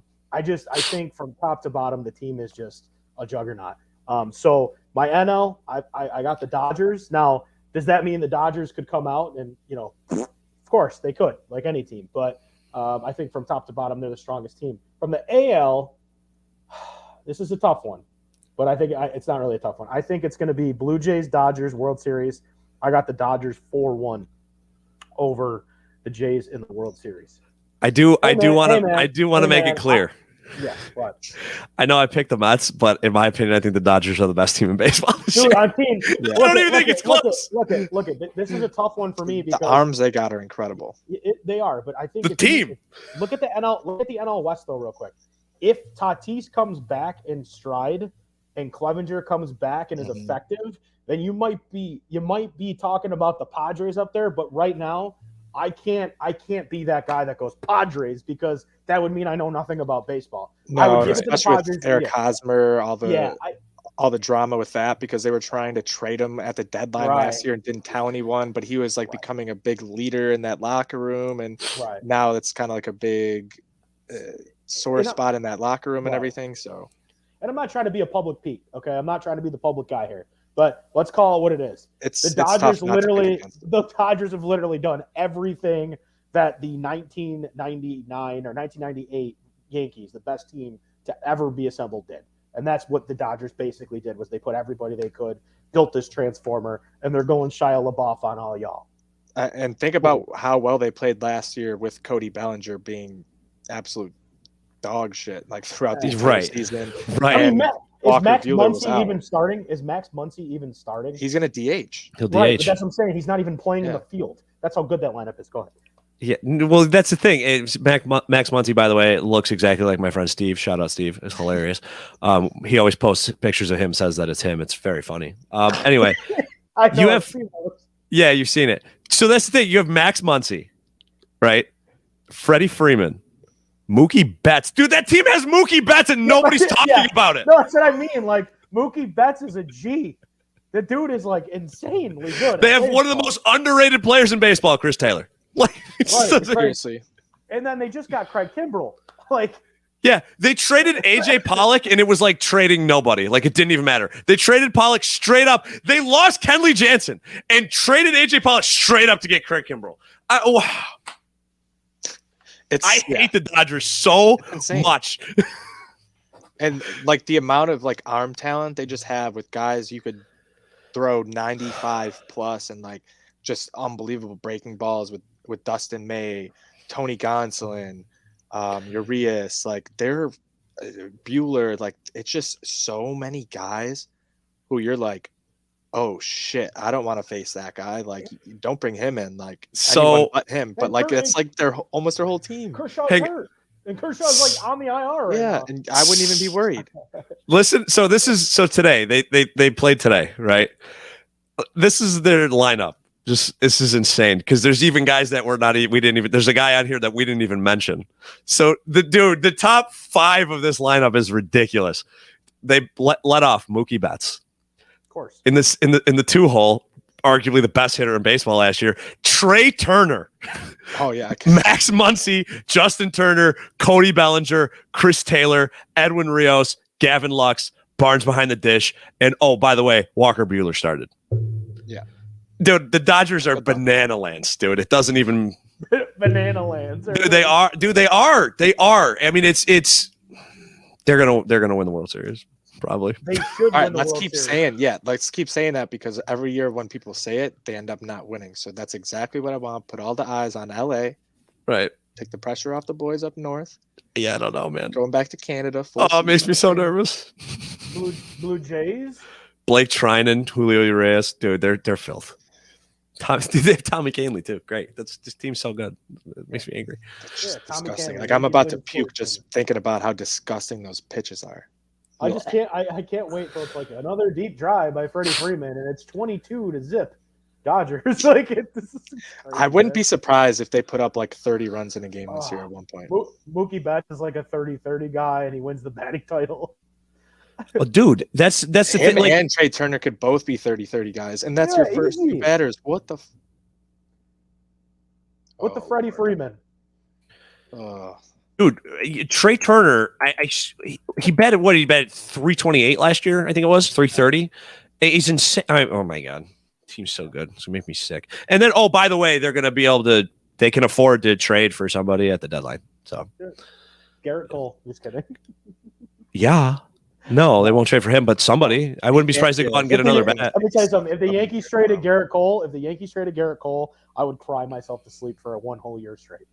think from top to bottom, the team is just a juggernaut. So my NL, I got the Dodgers. Now, does that mean the Dodgers could come out and, of course they could, like any team. But I think from top to bottom, they're the strongest team. From the AL, this is a tough one. But I think it's not really a tough one. I think it's going to be Blue Jays, Dodgers, World Series. I got the Dodgers 4-1 over the Jays in the World Series. I do want to make it clear. Yes, but I know I picked the Mets, but in my opinion, I think the Dodgers are the best team in baseball. Dude, I don't even think it's close. Look at. This is a tough one for me because the arms they got are incredible. They are, but I think the team. Look at the NL. Look at the NL West though, real quick. If Tatis comes back in stride and Clevenger comes back and is effective, then you might be talking about the Padres up there. But right now, I can't be that guy that goes Padres because that would mean I know nothing about baseball. No, I would give especially it to the Padres, with Eric Hosmer, all the drama with that because they were trying to trade him at the deadline last year and didn't tell anyone, but he was becoming a big leader in that locker room, and now it's kind of like a big sore spot in that locker room and everything. So. And I'm not trying to be a public peak, okay? I'm not trying to be the public guy here. But let's call it what it is. The Dodgers have literally done everything that the 1999 or 1998 Yankees, the best team to ever be assembled, did. And that's what the Dodgers basically did was they put everybody they could, built this transformer, and they're going Shia LaBeouf on all y'all. And think about how well they played last year with Cody Bellinger being absolute dog shit throughout the season. Right. I mean, is Max Muncy even starting? He's going to DH. He'll DH. Right, but that's what I'm saying. He's not even playing in the field. That's how good that lineup is. Go ahead. Yeah, well, that's the thing. Max Muncy, by the way, looks exactly like my friend Steve. Shout out, Steve. It's hilarious. He always posts pictures of him, says that it's him. It's very funny. Anyway, you've seen it. So that's the thing. You have Max Muncy, right? Freddie Freeman. Mookie Betts. Dude, that team has Mookie Betts and nobody's talking about it. No, that's what I mean. Mookie Betts is a G. The dude is insanely good. They have one of the most underrated players in baseball, Chris Taylor. Seriously. And then they just got Craig Kimbrell. Yeah, they traded AJ Pollock and it was like trading nobody. It didn't even matter. They traded Pollock straight up. They lost Kenley Jansen and traded AJ Pollock straight up to get Craig Kimbrell. I hate the Dodgers so much. And the amount of arm talent they just have with guys you could throw 95 plus and just unbelievable breaking balls with Dustin May, Tony Gonsolin, Urias, like they're Bueller, like it's just so many guys who you're like, oh shit, I don't want to face that guy. Like, don't bring him in. Like, anyone but him. But like, it's like almost their whole team. Kershaw's hurt, and Kershaw's like on the IR right now. And I wouldn't even be worried. Listen, so today they played today, right? This is their lineup. This is insane because there's even guys that there's a guy on here that we didn't even mention. So the top 5 of this lineup is ridiculous. They let off Mookie Betts. Of course. In the 2-hole, arguably the best hitter in baseball last year, Trey Turner. Oh yeah. Max Muncy, Justin Turner, Cody Bellinger, Chris Taylor, Edwin Rios, Gavin Lux, Barnes behind the dish, and oh, by the way, Walker Bueller started. Yeah. Dude, the Dodgers are banana lands, dude. It doesn't even banana lands. Dude, they are. They are. I mean, it's they're gonna win the World Series. Probably. They should. All right, let's keep saying that because every year when people say it, they end up not winning. So that's exactly what I want. Put all the eyes on LA. Right. Take the pressure off the boys up north. Yeah, I don't know, man. Going back to Canada. It makes me so nervous. Blue Jays. Blake Trinan, Julio Rodriguez, dude, they're filth. They have Tommy Kahnle too. Great. This team's so good. It makes me angry. It's disgusting. Like I'm about to puke just thinking about how disgusting those pitches are. I just can't. I can't wait till it's like another deep drive by Freddie Freeman, and it's 22-0 Dodgers. Like I wouldn't be surprised if they put up like 30 runs in a game this year at one point. Mookie Betts is like a 30-30 guy, and he wins the batting title. Oh, dude, that's the thing. Like, and Trey Turner could both be 30-30 guys, and that's your first 2 batters. What the? The Freddie Freeman. Dude, Trey Turner, he batted what? He batted 328 last year. I think it was 330. He's insane. Oh my god, team's so good. It's gonna make me sick. And then, oh, by the way, they're gonna be able to. They can afford to trade for somebody at the deadline. So, Garrett Cole. Just kidding. Yeah. No, they won't trade for him, but somebody. I wouldn't be surprised to go out and get another bat. Let me tell you something. If the Yankees traded Garrett Cole, I would cry myself to sleep for one whole year straight.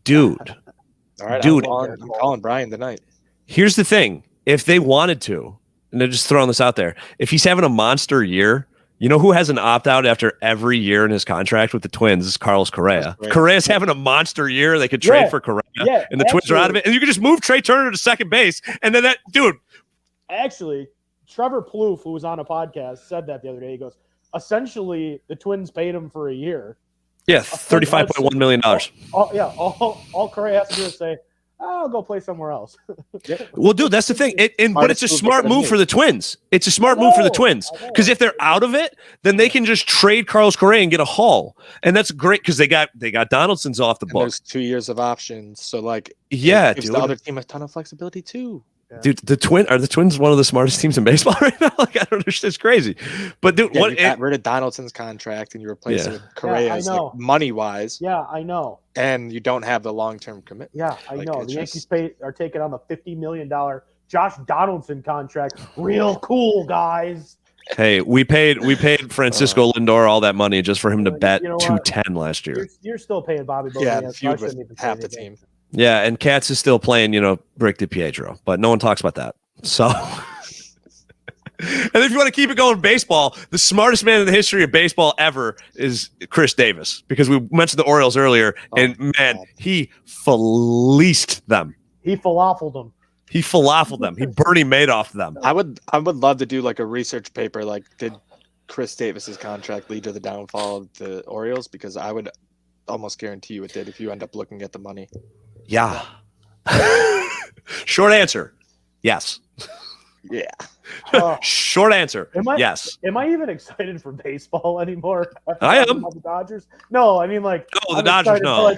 Dude. All right, dude. I'm calling Brian tonight. Here's the thing. If they wanted to, and they're just throwing this out there, if he's having a monster year, you know who has an opt-out after every year in his contract with the Twins is Carlos Correa. Correa's having a monster year. They could trade for Correa, and the Twins are out of it. And you could just move Trey Turner to second base, and then that dude. Actually, Trevor Plouffe, who was on a podcast, said that the other day. He goes, essentially, the Twins paid him for a year. Yeah, $35.1 million. All Correa has to do is say, I'll go play somewhere else. Well, dude, that's the thing. But it's a smart move for the Twins. It's a smart move for the Twins because if they're out of it, then they can just trade Carlos Correa and get a haul, and that's great because they got Donaldson's off the book. There's 2 years of options, so like it gives the other team a ton of flexibility too. Yeah. Dude, the Twins one of the smartest teams in baseball right now? Like, I don't understand. It's crazy. But dude, you got rid of Donaldson's contract and you replace it with Correa's like, money-wise. Yeah, I know. And you don't have the long-term commitment. Yeah, I know. The Yankees are taking on the $50 million Josh Donaldson contract. Real cool, guys. Hey, we paid Francisco Lindor all that money just for him to bet 210 last year. You're still paying Bobby Bonilla. Yeah, with half the team. Yeah, and Katz is still playing, Rick DiPietro, but no one talks about that. So, and if you want to keep it going, baseball, the smartest man in the history of baseball ever is Chris Davis, because we mentioned the Orioles earlier, and he fleeced them. He falafeled them. He Bernie Madoff them. I would love to do like a research paper, like did Chris Davis's contract lead to the downfall of the Orioles? Because I would almost guarantee you it did if you end up looking at the money. Yeah. Short answer, yes. Yeah. Short answer, yes. Am I even excited for baseball anymore? I am. The Dodgers? No, I mean like. No, the Dodgers. No,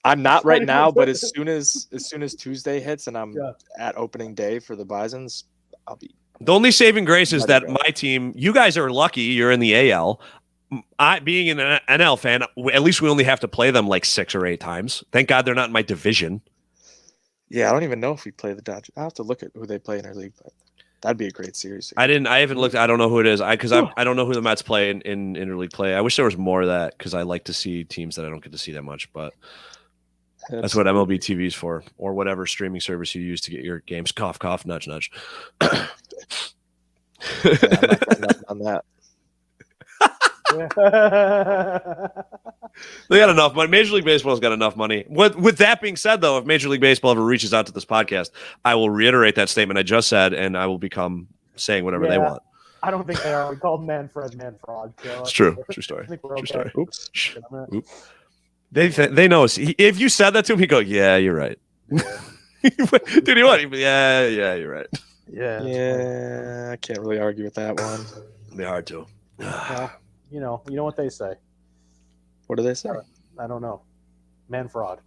I'm not right now. But as soon as Tuesday hits and I'm at opening day for the Bisons, I'll be. The only saving grace is that my team. You guys are lucky. You're in the AL. I, being an NL fan, at least we only have to play them like 6 or 8 times. Thank God they're not in my division. Yeah, I don't even know if we play the Dodgers. I'll have to look at who they play in our league. But That'd be a great series. I haven't looked. I don't know who it is. I don't know who the Mets play in interleague play. I wish there was more of that because I like to see teams that I don't get to see that much. But that's what MLB TV is for, or whatever streaming service you use to get your games. Cough, cough, nudge, nudge. Yeah, I'm not going up on that. They got enough money. Major League Baseball's got enough money. With that being said, though, if Major League Baseball ever reaches out to this podcast, I will reiterate that statement I just said, and I will become saying whatever they want. I don't think they are. We called Manfred Manfrog. So it's true. True story. I think we're okay. True story. Oops. Oops. They know us. If you said that to him, he'd go, "Yeah, you're right." Dude, he what? Yeah, you're right. Yeah, I can't really argue with that one. It'd be hard to. Well, you know what they say. What do they say? I don't know. Man fraud.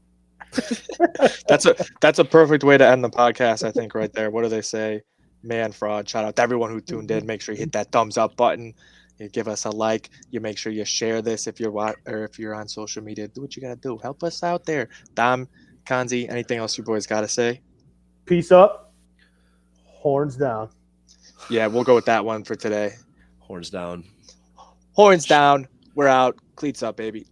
That's a perfect way to end the podcast, I think, right there. What do they say? Man fraud. Shout out to everyone who tuned in. Make sure you hit that thumbs up button. You give us a like. You make sure you share this if you're on social media. Do what you gotta do. Help us out there. Dom, Kanzi, anything else you boys gotta say? Peace up. Horns down. Yeah, we'll go with that one for today. Horns down. Horns down. We're out. Cleats up, baby.